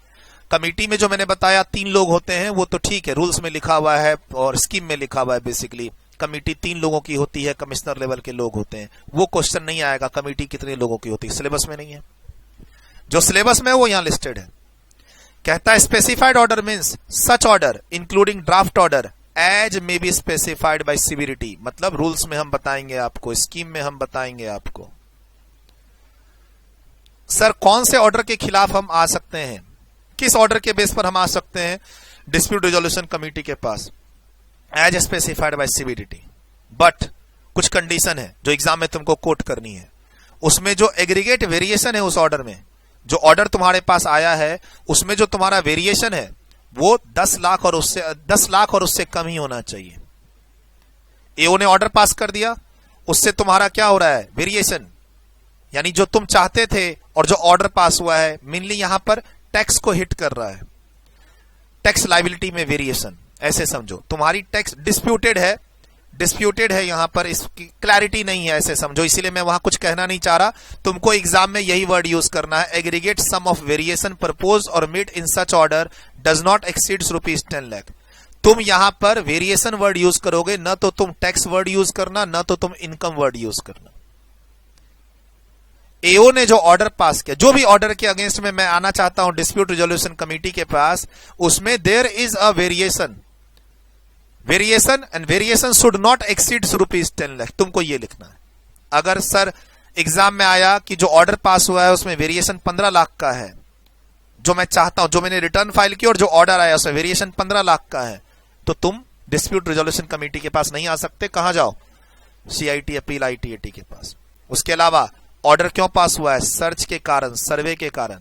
कमेटी में जो मैंने बताया 3 लोग होते हैं, वो तो ठीक है, रूल्स में लिखा हुआ है और स्कीम में लिखा हुआ है। बेसिकली कमेटी 3 लोगों की होती है, कमिश्नर लेवल के लोग होते हैं। वो क्वेश्चन नहीं आएगा कमेटी कितने लोगों की होती है, सिलेबस में नहीं है। जो सिलेबस में है वो यहां लिस्टेड है। कहता है specified order means such order including draft order as may be specified by severity. मतलब रूल्स में हम बताएंगे आपको, स्कीम में हम बताएंगे आपको। सर कौन से ऑर्डर के खिलाफ हम आ सकते हैं, किस ऑर्डर के बेस पर हम आ सकते हैं डिस्प्यूट रिजोल्यूशन कमेटी के पास? As specified by severity. But कुछ कंडीशन है जो एग्जाम में तुमको कोट करनी है। उसमें जो एग्रीगेट वेरिएशन है उस ऑर्डर में, जो ऑर्डर तुम्हारे पास आया है उसमें जो तुम्हारा वेरिएशन है वो 10 लाख और उससे कम ही होना चाहिए। एओ ने ऑर्डर पास कर दिया, उससे तुम्हारा क्या हो रहा है? वेरिएशन, यानी जो तुम चाहते थे और जो ऑर्डर पास हुआ है, मेनली यहां पर टैक्स को हिट कर रहा है, टैक्स लायबिलिटी में वेरिएशन। ऐसे समझो तुम्हारी टैक्स डिस्प्यूटेड है, यहां पर इसकी क्लैरिटी नहीं है, ऐसे समझो। इसीलिए मैं वहां कुछ कहना नहीं चाह रहा, तुमको एग्जाम में यही वर्ड यूज करना है, aggregate sum of variation propose or made in such order does not exceeds ₹10 lakh. तुम यहां पर वेरिएशन वर्ड यूज करोगे, न तो तुम टैक्स वर्ड यूज करना, न तो तुम इनकम वर्ड यूज करना। एओ ने जो ऑर्डर पास किया, जो भी ऑर्डर के अगेंस्ट में मैं आना चाहता हूं डिस्प्यूट रिजोल्यूशन कमेटी के पास, उसमें there is a variation and variation should not exceed ₹10 lakh. तुमको ये लिखना है। अगर सर एग्जाम में आया कि जो ऑर्डर पास हुआ है उसमें वेरिएशन 15 लाख का है, जो मैं चाहता हूं, जो मैंने रिटर्न फाइल की और जो ऑर्डर आया उसमें वेरिएशन 15 लाख का है, तो तुम डिस्प्यूट रिजोल्यूशन कमेटी के पास नहीं आ सकते। कहां जाओ? CIT अपील ITAT के पास। उसके अलावा ऑर्डर क्यों पास हुआ है? सर्च के कारण, सर्वे के कारण।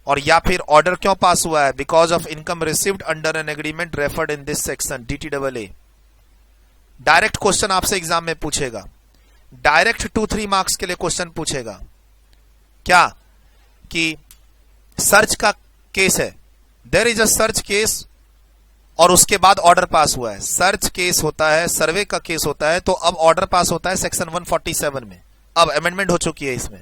और या फिर ऑर्डर क्यों पास हुआ है? Because of income received under an agreement referred in this section, DTAA। Direct question आपसे एग्जाम में पूछेगा, डायरेक्ट 2-3 मार्क्स के लिए क्वेश्चन पूछेगा। क्या कि सर्च का केस है, there is a search case और उसके बाद ऑर्डर पास हुआ है। सर्च केस होता है, सर्वे का केस होता है, तो अब ऑर्डर पास होता है सेक्शन 147 में। अब अमेंडमेंट हो चुकी है इसमें।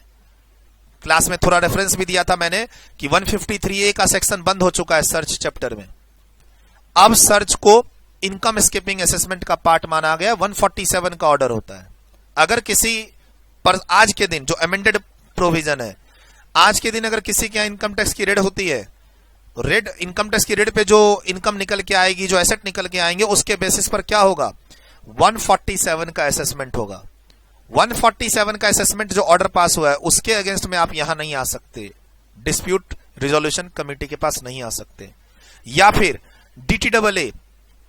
क्लास में थोड़ा रेफरेंस भी दिया था मैंने कि 153A का सेक्शन बंद हो चुका है सर्च चैप्टर में। अब सर्च को इनकम स्किपिंग असेसमेंट का पार्ट माना गया, 147 का ऑर्डर होता है। अगर किसी पर आज के दिन जो अमेंडेड प्रोविजन है, आज के दिन अगर किसी के यहां इनकम टैक्स की रेड होती है, रेड इनकम टैक्स की रेड पे जो इनकम निकल के आएगी, जो एसेट निकल के आएंगे, उसके बेसिस पर क्या होगा, 147 का असेसमेंट होगा। 147 का असेसमेंट जो ऑर्डर पास हुआ है उसके अगेंस्ट में आप यहां नहीं आ सकते, डिस्प्यूट रिजोल्यूशन कमेटी के पास नहीं आ सकते। या फिर DTAA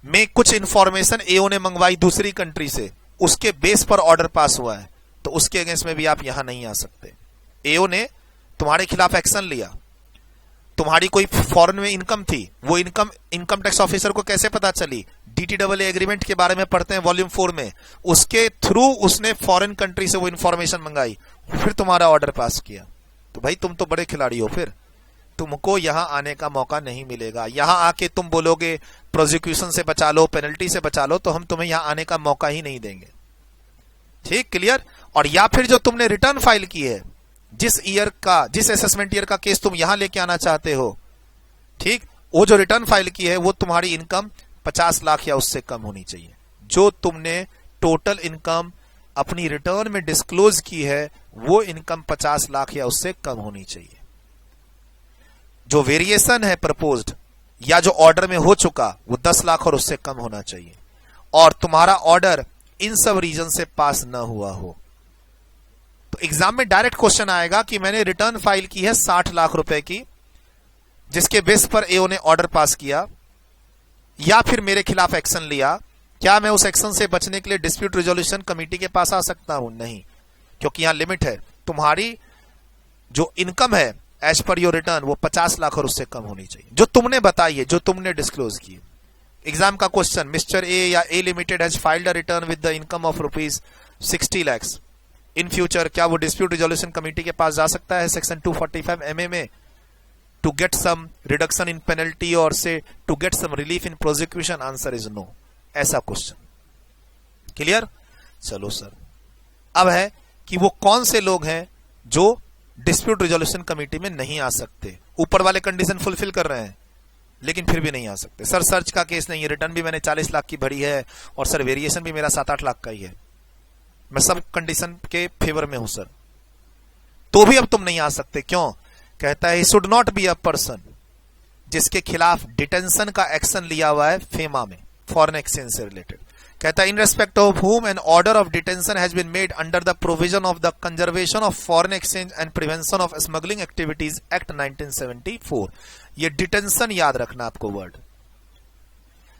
में कुछ इंफॉर्मेशन एओ ने मंगवाई दूसरी कंट्री से, उसके बेस पर ऑर्डर पास हुआ है, तो उसके अगेंस्ट में भी आप यहां नहीं आ सकते। एओ ने तुम्हारे खिलाफ एक्शन लिया, तुम्हारी कोई फॉरेन में इनकम थी, वो इनकम टैक्स ऑफिसर को कैसे पता चली, DTAA एग्रीमेंट के बारे में पढ़ते हैं वॉल्यूम 4 में, उसके थ्रू उसने फॉरेन कंट्री से वो इंफॉर्मेशन मंगाई, फिर तुम्हारा ऑर्डर पास किया। तो भाई तुम तो बड़े खिलाड़ी हो, फिर तुमको यहां आने का मौका नहीं मिलेगा। यहां आके तुम बोलोगे प्रोसिक्यूशन से बचा लो, पेनल्टी से बचा लो, तो हम तुम्हें यहां आने का मौका ही नहीं देंगे। ठीक, क्लियर। और या फिर जो तुमने रिटर्न फाइल की है, जिस ईयर का, जिस असेसमेंट ईयर का केस तुम यहां लेके आना चाहते हो, ठीक, वो जो रिटर्न फाइल की है वो तुम्हारी इनकम 50 लाख या उससे कम होनी चाहिए। जो तुमने टोटल इनकम अपनी रिटर्न में डिस्क्लोज की है वो इनकम 50 लाख या उससे कम होनी चाहिए। जो वेरिएशन है प्रपोज्ड या जो ऑर्डर में हो चुका वो 10 लाख और उससे कम होना चाहिए, और तुम्हारा ऑर्डर इन सब रीजन से पास ना हुआ हो। तो एग्जाम में डायरेक्ट क्वेश्चन आएगा कि मैंने रिटर्न फाइल की है 60 लाख रुपए की, जिसके बेस पर एओ ने ऑर्डर पास किया या फिर मेरे खिलाफ एक्शन लिया, क्या मैं उस एक्शन से बचने के लिए डिस्प्यूट रिजोल्यूशन कमेटी के पास आ सकता हूं? नहीं, क्योंकि यहां लिमिट है। तुम्हारी जो इनकम है एज पर योर रिटर्न वो 50 लाख और उससे कम होनी चाहिए, जो तुमने बताई है, जो तुमने डिस्क्लोज की। एग्जाम का क्वेश्चन, मिस्टर ए या A limited has filed a return with the income of ₹60 lakh in future, क्या वो डिस्प्यूट रिजोल्यूशन कमेटी के पास जा सकता है सेक्शन 245 MA में to get some reduction in penalty or से to get some relief in prosecution? Answer is no. ऐसा question clear. चलो सर, अब है कि वो कौन से लोग हैं जो डिस्प्यूट रिजोल्यूशन कमेटी में नहीं आ सकते। ऊपर वाले कंडीशन फुलफिल कर रहे हैं लेकिन फिर भी नहीं आ सकते। सर सर्च का केस नहीं है, रिटर्न भी मैंने 40 लाख की भरी है, और सर वेरिएशन भी मेरा 7-8 लाख का ही है, मैं सब कंडीशन के फेवर में हूं सर, तो भी अब तुम नहीं आ सकते। क्यों? कहता है should not be a person जिसके खिलाफ डिटेंशन का एक्शन लिया हुआ है फेमा में, फॉरेन एक्सचेंज से रिलेटेड। कहता है in respect of whom an order of detention has been made under the provision of the conservation of foreign exchange and prevention of smuggling activities act 1974। ये detention याद रखना आपको word.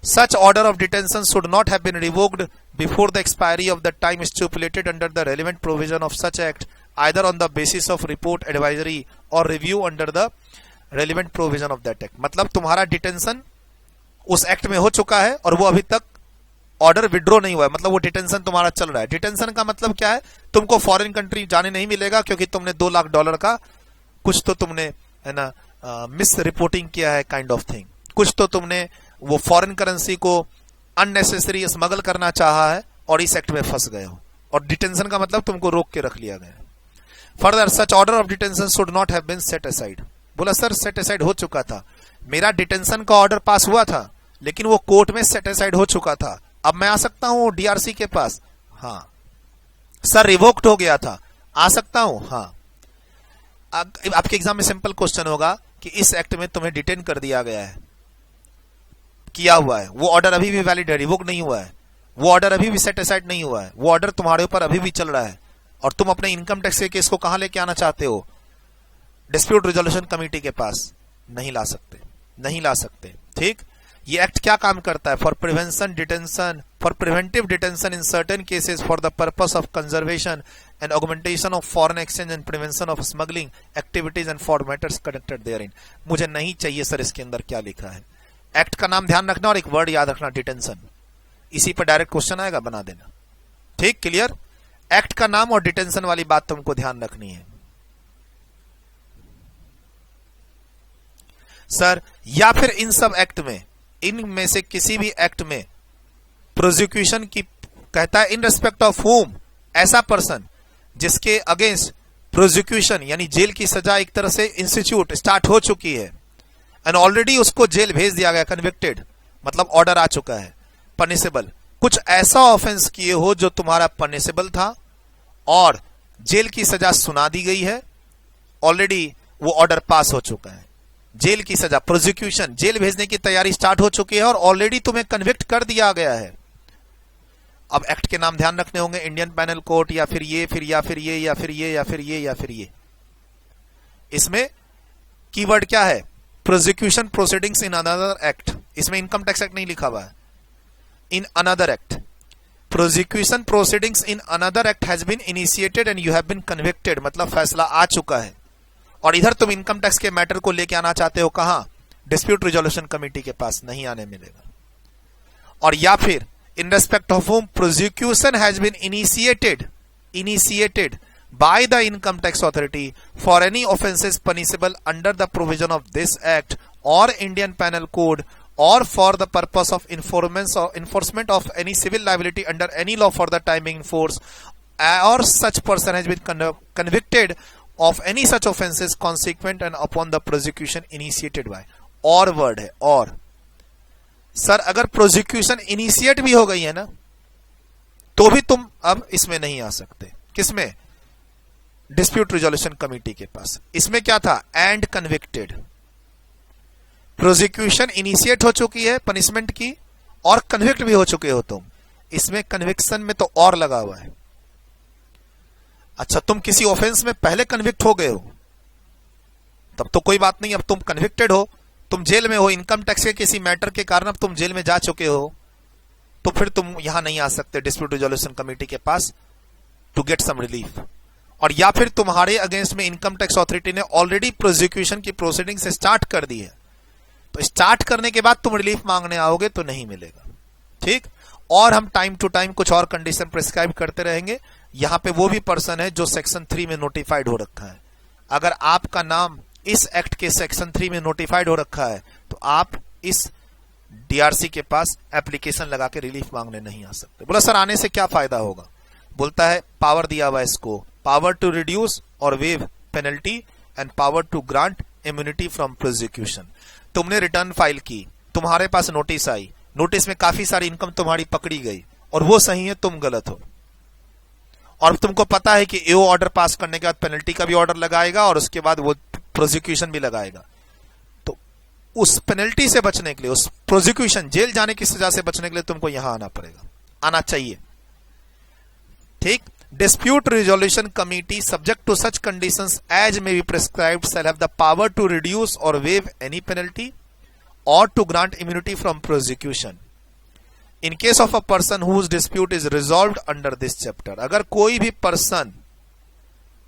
Such order of detention should not have been revoked before the expiry of the time stipulated under the relevant provision of such act, either on the basis of report, advisory or review under the relevant provision of that act। मतलब तुम्हारा detention उस act में हो चुका है और वो अभी तक ऑर्डर विड्रॉ नहीं हुआ है, मतलब वो डिटेंशन तुम्हारा चल रहा है। डिटेंशन का मतलब क्या है? तुमको फॉरेन कंट्री जाने नहीं मिलेगा क्योंकि तुमने $2 लाख का कुछ तो तुमने, है ना, मिस रिपोर्टिंग किया है काइंड ऑफ थिंग, कुछ तो तुमने वो फॉरेन करेंसी को अननेसेसरी स्मगल करना चाहा है और इस एक्ट में फंस गए हो, और डिटेंशन का मतलब तुमको रोक के रख लिया गया। Further such order of detention should not have been set aside. बोला सर सेट असाइड हो चुका था, मेरा डिटेंशन का ऑर्डर पास हुआ था लेकिन वो कोर्ट में सेट असाइड हो चुका था, अब मैं आ सकता हूं डीआरसी के पास? हाँ। सर रिवोक्ड हो गया था, आ सकता हूं? हाँ। आपके एग्जाम में सिंपल क्वेश्चन होगा कि इस एक्ट में तुम्हें डिटेन कर दिया गया है, किया हुआ है, वो ऑर्डर अभी भी वैलिड है, रिवोक नहीं हुआ है, वो ऑर्डर अभी भी सेट असाइड नहीं हुआ है, वो ऑर्डर तुम्हारे ऊपर अभी भी चल रहा है, और तुम अपने इनकम टैक्स के केस को कहां लेके आना चाहते हो? डिस्प्यूट रिजोल्यूशन कमेटी के पास। नहीं ला सकते, नहीं ला सकते। ठीक, ये एक्ट क्या काम करता है? For prevention detention, for preventive detention in certain cases for the purpose of conservation and augmentation of foreign exchange and prevention of smuggling activities and for matters conducted therein. मुझे नहीं चाहिए सर इसके अंदर क्या लिखा है। एक्ट का नाम ध्यान रखना और एक वर्ड याद रखना, डिटेंशन। इसी पर डायरेक्ट क्वेश्चन आएगा, बना देना। ठीक, क्लियर। एक्ट का नाम और डिटेंशन वाली बात तुमको ध्यान रखनी है सर। या फिर इन सब एक्ट में इनमें से किसी भी एक्ट में प्रोसिक्यूशन की कहता है इन रेस्पेक्ट ऑफ होम, ऐसा पर्सन जिसके अगेंस्ट प्रोसिक्यूशन यानी जेल की सजा एक तरह से इंस्टीट्यूट स्टार्ट हो चुकी है एंड ऑलरेडी उसको जेल भेज दिया गया, कन्विक्टेड मतलब ऑर्डर आ चुका है, पनिशेबल, कुछ ऐसा ऑफेंस किए हो जो तुम्हारा पनिशेबल था और जेल की सजा सुना दी गई है, ऑलरेडी वो ऑर्डर पास हो चुका है, जेल की सजा, प्रोसिक्यूशन, जेल भेजने की तैयारी स्टार्ट हो चुकी है और ऑलरेडी तुम्हें कन्विक्ट कर दिया गया है। अब एक्ट के नाम ध्यान रखने होंगे, इंडियन पैनल कोड या फिर ये, फिर या फिर ये, या फिर ये, या फिर ये, या फिर ये। इसमें कीवर्ड क्या है? Prosecution proceedings in another act. इसमें इनकम टैक्स एक्ट नहीं लिखा हुआ है, in another act. Prosecution proceedings in another act has been initiated and you have been convicted, मतलब फैसला आ चुका है और इधर तुम इनकम टैक्स के मैटर को लेके आना चाहते हो, कहां? डिस्प्यूट रिजोल्यूशन कमेटी के पास, नहीं आने मिलेगा। और या फिर in respect of whom prosecution has been initiated by the income tax authority for any offences punishable under the provision of this act or Indian Penal Code or for the purpose of enforcement of any civil liability under any law for the time being in force, or such person has been convicted of any such offences consequent and upon the prosecution initiated by। और word है और। Sir अगर prosecution initiate भी हो गई है ना तो भी तुम अब इसमें नहीं आ सकते। किसमें? डिस्प्यूट रिजोल्यूशन कमेटी के पास। इसमें क्या था? And convicted. प्रोसिक्यूशन इनिशिएट हो चुकी है पनिशमेंट की और कन्विक्ट भी हो चुके हो तुम। इसमें कन्विक्शन में तो और लगा हुआ है। अच्छा, तुम किसी ऑफेंस में पहले कन्विक्ट हो गए हो तब तो कोई बात नहीं, अब तुम कन्विक्टेड हो, तुम जेल में हो, इनकम टैक्स के किसी मैटर के कारण अब तुम जेल में जा चुके हो, तो फिर तुम यहां नहीं आ सकते डिस्प्यूट रिजोल्यूशन कमेटी के पास टू गेट सम रिलीफ। और या फिर तुम्हारे अगेंस्ट में इनकम टैक्स अथॉरिटी ने ऑलरेडी प्रोसिक्यूशन की प्रोसीडिंग से स्टार्ट कर दी है, तो स्टार्ट करने के बाद तुम रिलीफ मांगने आओगे तो नहीं मिलेगा। ठीक। और हम टाइम टू टाइम कुछ और कंडीशन प्रिस्क्राइब करते रहेंगे। यहां पे वो भी पर्सन है जो सेक्शन 3 में नोटिफाइड हो रखा है। अगर आपका नाम इस एक्ट के सेक्शन 3 में नोटिफाइड हो रखा है तो आप इस डीआरसी के पास एप्लीकेशन लगा के रिलीफ मांगने नहीं आ सकते। बोला सर आने से क्या फायदा होगा? बोलता है पावर दिया हुआ इसको, power to reduce or waive penalty and power to grant immunity from prosecution. तुमने रिटर्न फाइल की, तुम्हारे पास नोटिस आई, नोटिस में काफी सारी इनकम तुम्हारी पकड़ी गई और वो सही है, तुम गलत हो, और तुमको पता है कि एओ ऑर्डर पास करने के बाद पेनल्टी का भी ऑर्डर लगाएगा और उसके बाद वो प्रोसिक्यूशन भी लगाएगा। तो उस पेनल्टी से बचने के लिए, उस प्रोसिक्यूशन जेल जाने की सजा से बचने के लिए तुमको यहां आना पड़ेगा, आना चाहिए। ठीक। Dispute resolution committee subject to such conditions as may be prescribed shall have the power to reduce or waive any penalty or to grant immunity from prosecution in case of a person whose dispute is resolved under this chapter. अगर कोई भी person,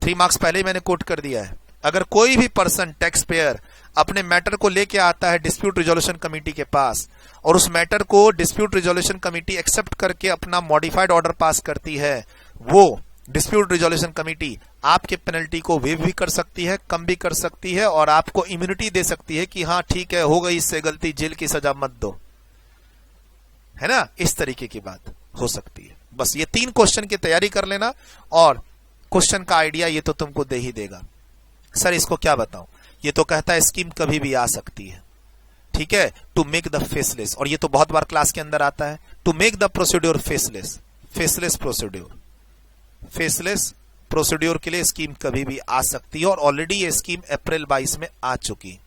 3 marks पहले ही मैंने coat कर दिया है, अगर कोई भी पर्सन टैक्स पेयर अपने मैटर को लेके आता है डिस्प्यूट रिजोल्यूशन कमेटी के पास और उस मैटर को डिस्प्यूट रिजोल्यूशन कमेटी एक्सेप्ट करके अपना मॉडिफाइड ऑर्डर पास करती है, वो डिस्प्यूट रिजोल्यूशन कमेटी आपके पेनल्टी को वेव भी कर सकती है, कम भी कर सकती है और आपको इम्यूनिटी दे सकती है कि हाँ ठीक है, हो गई इससे गलती, जेल की सजा मत दो, है ना। इस तरीके की बात हो सकती है। बस ये 3 क्वेश्चन की तैयारी कर लेना और क्वेश्चन का आइडिया ये तो तुमको दे ही देगा। सर इसको क्या बताऊं? ये तो कहता है स्कीम कभी भी आ सकती है, ठीक है, टू मेक द फेसलेस, और ये तो बहुत बार क्लास के अंदर आता है, to make the procedure faceless, faceless procedure, faceless procedure के लिए स्कीम कभी भी आ सकती है और ऑलरेडी ये स्कीम अप्रैल 22 में आ चुकी।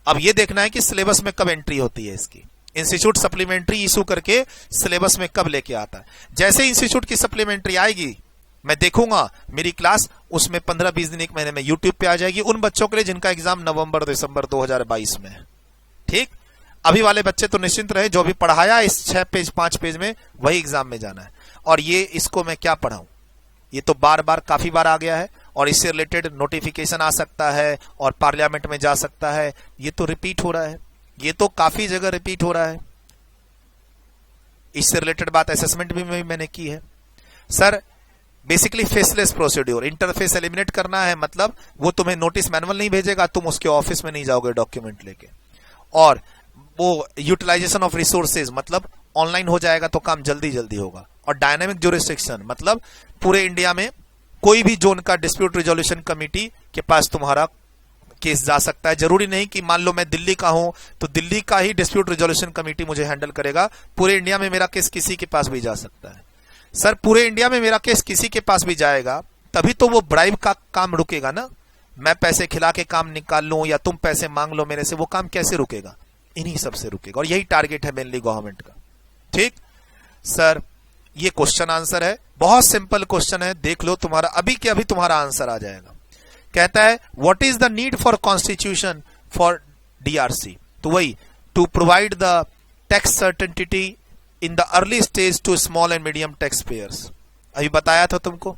अब ये देखना है कि सिलेबस में कब एंट्री होती है इसकी। इंस्टीट्यूट सप्लीमेंट्री इशू करके सिलेबस में कब लेके आता है। जैसे इंस्टीट्यूट की सप्लीमेंट्री आएगी मैं देखूंगा, मेरी क्लास उसमें 15-20 दिन 1 महीने में यूट्यूब पे आ जाएगी उन बच्चों के लिए जिनका एग्जाम नवंबर दिसंबर 2022 में है। ठीक। अभी वाले बच्चे तो निश्चिंत रहे, जो भी पढ़ाया इस 6 पेज 5 पेज में वही एग्जाम में जाना है। और ये इसको मैं क्या पढ़ाऊं, ये तो बार बार काफी बार आ गया है और इससे रिलेटेड नोटिफिकेशन आ सकता है और पार्लियामेंट में जा सकता है। ये तो रिपीट हो रहा है, ये तो काफी जगह रिपीट हो रहा है। इससे रिलेटेड बात असेसमेंट भी मैंने की है। Sir basically faceless procedure, interface eliminate करना है, मतलब वो तुम्हें नोटिस मैनुअल नहीं भेजेगा, तुम उसके ऑफिस में नहीं जाओगे डॉक्यूमेंट लेके, और वो यूटिलाइजेशन ऑफ रिसोर्सेज, मतलब ऑनलाइन हो जाएगा तो काम जल्दी जल्दी होगा। और डायनामिक ज्यूरिसडिक्शन मतलब पूरे इंडिया में कोई भी जोन का डिस्प्यूट रिजोल्यूशन कमेटी के पास तुम्हारा केस जा सकता है। जरूरी नहीं कि मान लो मैं दिल्ली का हूं तो दिल्ली का ही डिस्प्यूट रिजोल्यूशन कमेटी मुझे हैंडल करेगा, पूरे इंडिया में मेरा केस किसी के पास भी जा सकता है। सर पूरे इंडिया में मेरा केस किसी के पास भी जाएगा तभी तो वो ब्राइब का काम रुकेगा ना, मैं पैसे खिला के काम निकाल लूं या तुम पैसे मांग लो मेरे से, वो काम कैसे रुकेगा? इन्हीं सबसे रुकेगा। और यही टारगेट है मेनली गवर्नमेंट का। ठीक सर, ये क्वेश्चन आंसर है, बहुत सिंपल क्वेश्चन है, देख लो तुम्हारा अभी के अभी तुम्हारा आंसर आ जाएगा। कहता है what is the need for constitution for DRC, तो वही to provide the tax certainty in the early stage to small and medium tax payers. अभी बताया था तुमको।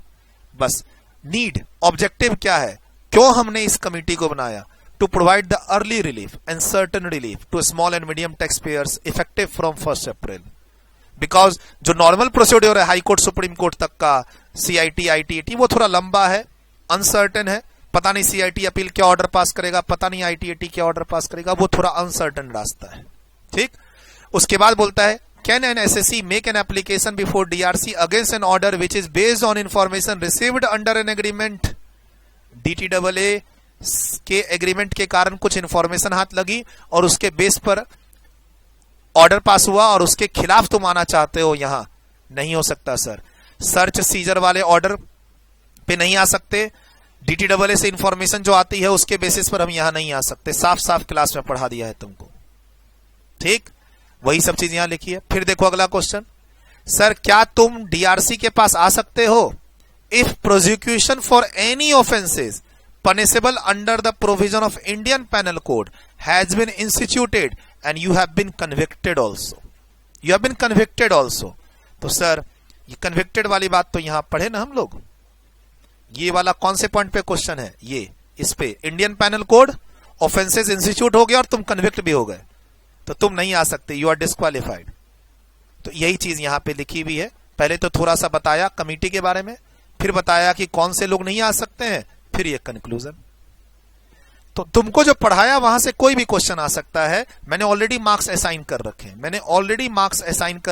बस नीड, ऑब्जेक्टिव क्या है, क्यों हमने इस कमिटी को बनाया? To provide the early relief and certain relief to small and medium tax payers effective from 1 April. Because जो नॉर्मल प्रोसीड्योर है हाई कोर्ट सुप्रीम कोर्ट तक का, सीआईटी आईटीएटी, वो थोड़ा लंबा है, अनसर्टेन है, पता नहीं सीआईटी अपील क्या ऑर्डर पास करेगा, पता नहीं आईटीएटी क्या ऑर्डर पास करेगा, वो थोड़ा अनसर्टेन रास्ता है। ठीक, उसके बाद बोलता है can an SSC make an application before DRC against an order which is based on information received under an agreement. DTAA के एग्रीमेंट के कारण कुछ इंफॉर्मेशन हाथ लगी और उसके बेस पर ऑर्डर पास हुआ और उसके खिलाफ तुम आना चाहते हो, यहां नहीं हो सकता सर। सर्च सीजर वाले ऑर्डर पे नहीं आ सकते, डीटीएए से इंफॉर्मेशन जो आती है उसके बेसिस पर हम यहां नहीं आ सकते, साफ साफ क्लास में पढ़ा दिया है तुमको। ठीक, वही सब चीज यहां लिखी है। फिर देखो अगला क्वेश्चन, सर क्या तुम डीआरसी के पास आ सकते हो if prosecution for any offences punishable under the provision of Indian Penal Code has been instituted and you have been convicted also. You have been convicted also. तो सर ये convicted वाली बात तो यहां पढ़े ना हम लोग, ये वाला कौन से पॉइंट पे क्वेश्चन है? ये इस पे Indian panel code offences institute हो गया और तुम कन्विक्ट भी हो गए तो तुम नहीं आ सकते, यू आर डिस्क्वालिफाइड। तो यही चीज यहां पे लिखी हुई है। पहले तो थोड़ा सा बताया कमिटी के बारे में, फिर बताया कि कौन से लोग नहीं आ सकते हैं, फिर ये कंक्लूजन। तो तुमको जो पढ़ाया वहां से कोई भी क्वेश्चन आ सकता है। मैंने ऑलरेडी मार्क्स असाइन कर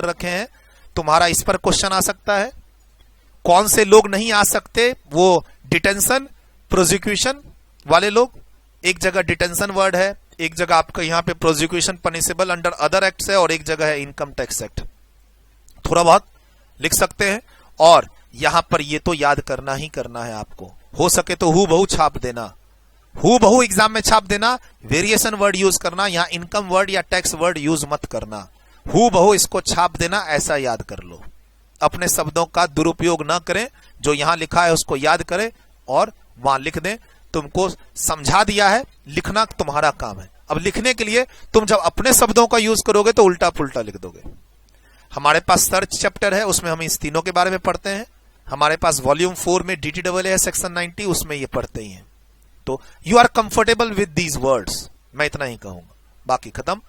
रखे हैं, तुम्हारा इस पर क्वेश्चन आ सकता है। कौन से लोग नहीं आ सकते? वो डिटेंशन प्रोसिक्यूशन वाले लोग, एक जगह डिटेंशन वर्ड है, एक जगह आपका यहां पे prosecution punishable under other acts है और एक जगह है इनकम टैक्स एक्ट। थोड़ा बहुत लिख सकते हैं और यहां पर ये तो याद करना ही करना है आपको। हो सके तो हु बहु छाप देना, हु बहु एग्जाम में छाप देना, वेरिएशन वर्ड यूज करना, यहां इनकम वर्ड या टैक्स वर्ड यूज मत करना, हु बहु इसको छाप देना, ऐसा याद कर लो। अपने शब्दों का दुरुपयोग ना करें, जो यहां लिखा है उसको याद करें और वहां लिख दें। तुमको समझा दिया है, लिखना तुम्हारा काम है। अब लिखने के लिए तुम जब अपने शब्दों का यूज करोगे तो उल्टा पुल्टा लिख दोगे। हमारे पास सर्च चैप्टर है, उसमें हम इस तीनों के बारे में पढ़ते हैं। हमारे पास वॉल्यूम 4 में डीटीएए है सेक्शन 90, उसमें ये पढ़ते ही हैं। तो you are comfortable with these words, मैं इतना ही कहूंगा, बाकी खत्म।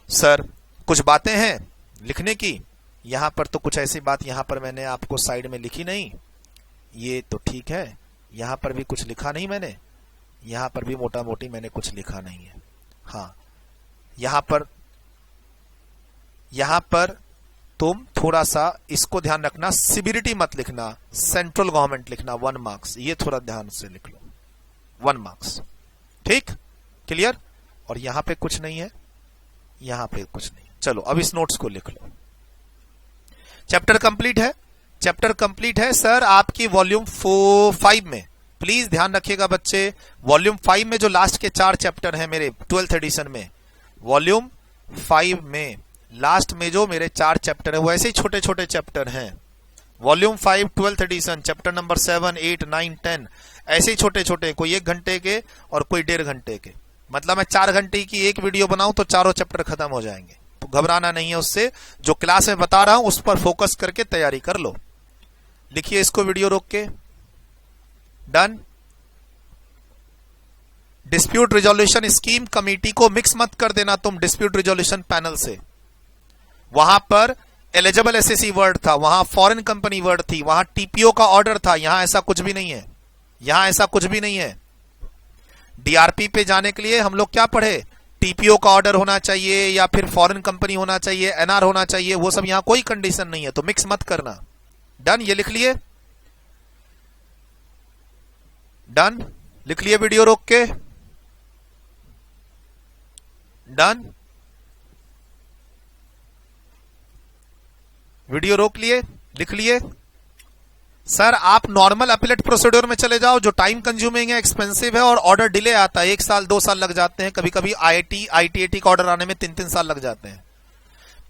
सर कुछ बातें हैं लिखने की, यहां पर तो कुछ ऐसी बात यहां पर मैंने आपको साइड में लिखी नहीं, ये तो ठीक है। यहां पर भी कुछ लिखा नहीं मैंने, यहां पर भी मोटा मोटी मैंने कुछ लिखा नहीं है। हाँ, यहां पर तुम थोड़ा सा इसको ध्यान रखना, सिविरिटी मत लिखना, सेंट्रल गवर्नमेंट लिखना 1 मार्क्स, ये थोड़ा ध्यान से लिख लो 1 मार्क्स। ठीक, क्लियर। और यहां पे कुछ नहीं है, यहां पे कुछ नहीं। चलो अब इस नोट्स को लिख लो। चैप्टर कंप्लीट है, चैप्टर कंप्लीट है सर आपकी वॉल्यूम 5 में। प्लीज ध्यान रखिएगा बच्चे, वॉल्यूम 5 में जो लास्ट के 4 चैप्टर हैं मेरे 12th एडिशन में, वॉल्यूम 5 में लास्ट में जो मेरे 4 चैप्टर है वो ऐसे ही छोटे छोटे चैप्टर हैं। Volume 5 12th addition chapter number 7 8 9 10 ऐसे ही छोटे छोटे, कोई 1 घंटे के और कोई 1.5 घंटे के। मतलब मैं 4 घंटे की एक वीडियो बनाऊं तो चारों चैप्टर खत्म हो जाएंगे, तो घबराना नहीं है उससे। जो क्लास में बता रहा हूं उस पर फोकस करके तैयारी कर लो। लिखिए इसको वीडियो रोक के, done. Dispute resolution scheme committee को मिक्स मत कर देना तुम डिस्प्यूट रिजोल्यूशन पैनल से। वहां पर एलिजिबल एसएससी वर्ड था, वहां फॉरेन कंपनी वर्ड थी, वहां टीपीओ का ऑर्डर था, यहां ऐसा कुछ भी नहीं है, यहां ऐसा कुछ भी नहीं है। डीआरपी पे जाने के लिए हम लोग क्या पढ़े? टीपीओ का ऑर्डर होना चाहिए या फिर फॉरेन कंपनी होना चाहिए, एनआर होना चाहिए, वो सब यहां कोई कंडीशन नहीं है, तो मिक्स मत करना। डन, ये लिख लिए, डन, लिख लिए वीडियो रोक के, डन, वीडियो रोक लिए, लिख लिए। सर आप नॉर्मल अपीलेट प्रोसीड्योर में चले जाओ जो टाइम कंज्यूमिंग है, एक्सपेंसिव है और ऑर्डर डिले आता है, 1 साल 2 साल लग जाते हैं, कभी कभी आईटीएटी का ऑर्डर आने में 3-3 साल लग जाते हैं।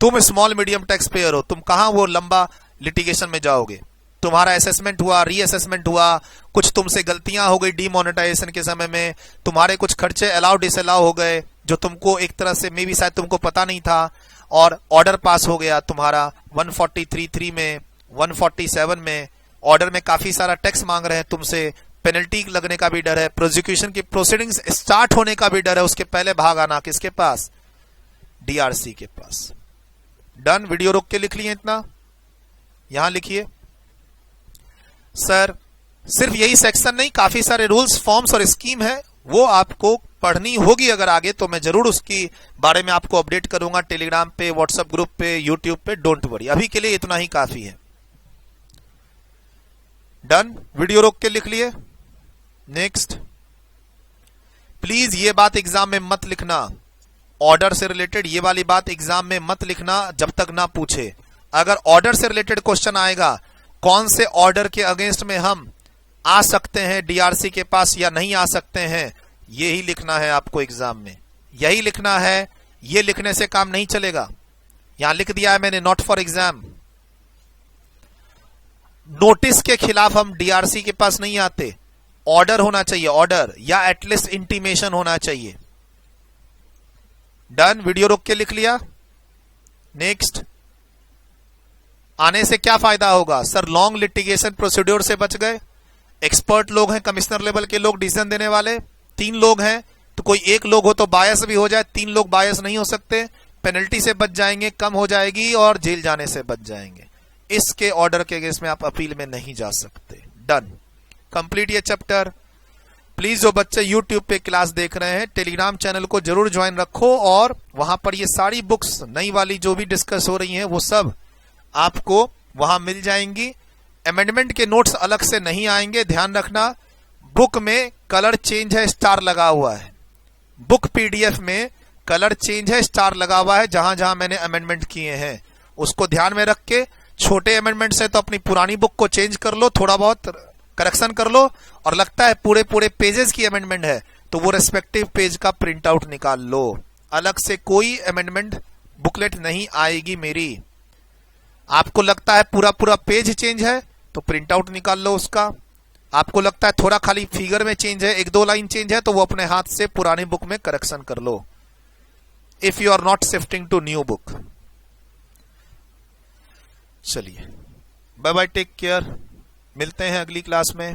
तुम स्मॉल मीडियम टैक्स पेयर हो, तुम कहां वो लंबा लिटिगेशन में जाओगे? तुम्हारा असेसमेंट हुआ, रीअसेसमेंट हुआ, कुछ तुमसे गलतियां हो गई डीमोनेटाइजेशन के समय में, तुम्हारे कुछ खर्चे अलाउ डिसअलाउ हो गए जो तुमको एक तरह से मे बी शायद तुमको पता नहीं था, और ऑर्डर पास हो गया तुम्हारा 143(3) में, 147 में। ऑर्डर में काफी सारा टैक्स मांग रहे हैं तुमसे, पेनल्टी लगने का भी डर है, प्रोसिक्यूशन की प्रोसीडिंग्स स्टार्ट होने का भी डर है, उसके पहले भाग आना किसके पास? डीआरसी के पास। डन, वीडियो रोक के लिख लिए इतना, यहां लिखिए। सर सिर्फ यही सेक्शन नहीं, काफी सारे रूल्स, फॉर्म्स और स्कीम है, वो आपको पढ़नी होगी अगर आगे, तो मैं जरूर उसकी बारे में आपको अपडेट करूंगा टेलीग्राम पे, व्हाट्सएप ग्रुप पे, यूट्यूब पे। डोंट वरी, अभी के लिए इतना ही काफी है। डन, वीडियो रोक के लिख लिए। नेक्स्ट, प्लीज ये बात एग्जाम में मत लिखना, ऑर्डर से रिलेटेड ये वाली बात एग्जाम में मत लिखना जब तक ना पूछे। अगर ऑर्डर से रिलेटेड क्वेश्चन आएगा, कौन से ऑर्डर के अगेंस्ट में हम आ सकते हैं डीआरसी के पास या नहीं आ सकते हैं, यही लिखना है आपको एग्जाम में, यही लिखना है। ये लिखने से काम नहीं चलेगा। यहां लिख दिया है मैंने, नॉट फॉर एग्जाम। नोटिस के खिलाफ हम डीआरसी के पास नहीं आते, ऑर्डर होना चाहिए, ऑर्डर या एटलीस्ट इंटीमेशन होना चाहिए। डन, वीडियो रोक के लिख लिया। नेक्स्ट, आने से क्या फायदा होगा? सर लॉन्ग लिटिगेशन प्रोसीड्योर से बच गए, एक्सपर्ट लोग हैं, कमिश्नर लेवल के लोग डिसीजन देने वाले, 3 लोग हैं, तो कोई एक लोग हो तो बायस भी हो जाए, 3 लोग बायस नहीं हो सकते, पेनल्टी से बच जाएंगे, कम हो जाएगी, और जेल जाने से बच जाएंगे। इसके ऑर्डर के केस में आप अपील में नहीं जा सकते। डन, कंप्लीट ये चैप्टर। प्लीज जो बच्चे यूट्यूब पे क्लास देख रहे हैं, टेलीग्राम चैनल को जरूर ज्वाइन रखो, और वहां पर ये सारी बुक्स नई वाली जो भी डिस्कस हो रही हैं वो सब आपको वहां मिल जाएंगी। अमेंडमेंट के नोट्स अलग से नहीं आएंगे, ध्यान रखना। बुक में कलर चेंज है, स्टार लगा हुआ है, बुक पीडीएफ में कलर चेंज है, स्टार लगा हुआ है, जहां जहां मैंने अमेंडमेंट किए हैं उसको ध्यान में रख के। छोटे अमेंडमेंट है तो अपनी पुरानी बुक को चेंज कर लो, थोड़ा बहुत करेक्शन कर लो, और लगता है पूरे पूरे पेजेस की अमेंडमेंट है तो वो रेस्पेक्टिव पेज का प्रिंट आउट निकाल लो। अलग से कोई अमेंडमेंट बुकलेट नहीं आएगी मेरी। आपको लगता है पूरा पूरा पेज चेंज है तो प्रिंट आउट निकाल लो उसका। आपको लगता है थोड़ा खाली फिगर में चेंज है, 1-2 लाइन चेंज है, तो वो अपने हाथ से पुरानी बुक में करेक्शन कर लो, if you are not shifting to new book. चलिए, बाय बाय, टेक केयर, मिलते हैं अगली क्लास में।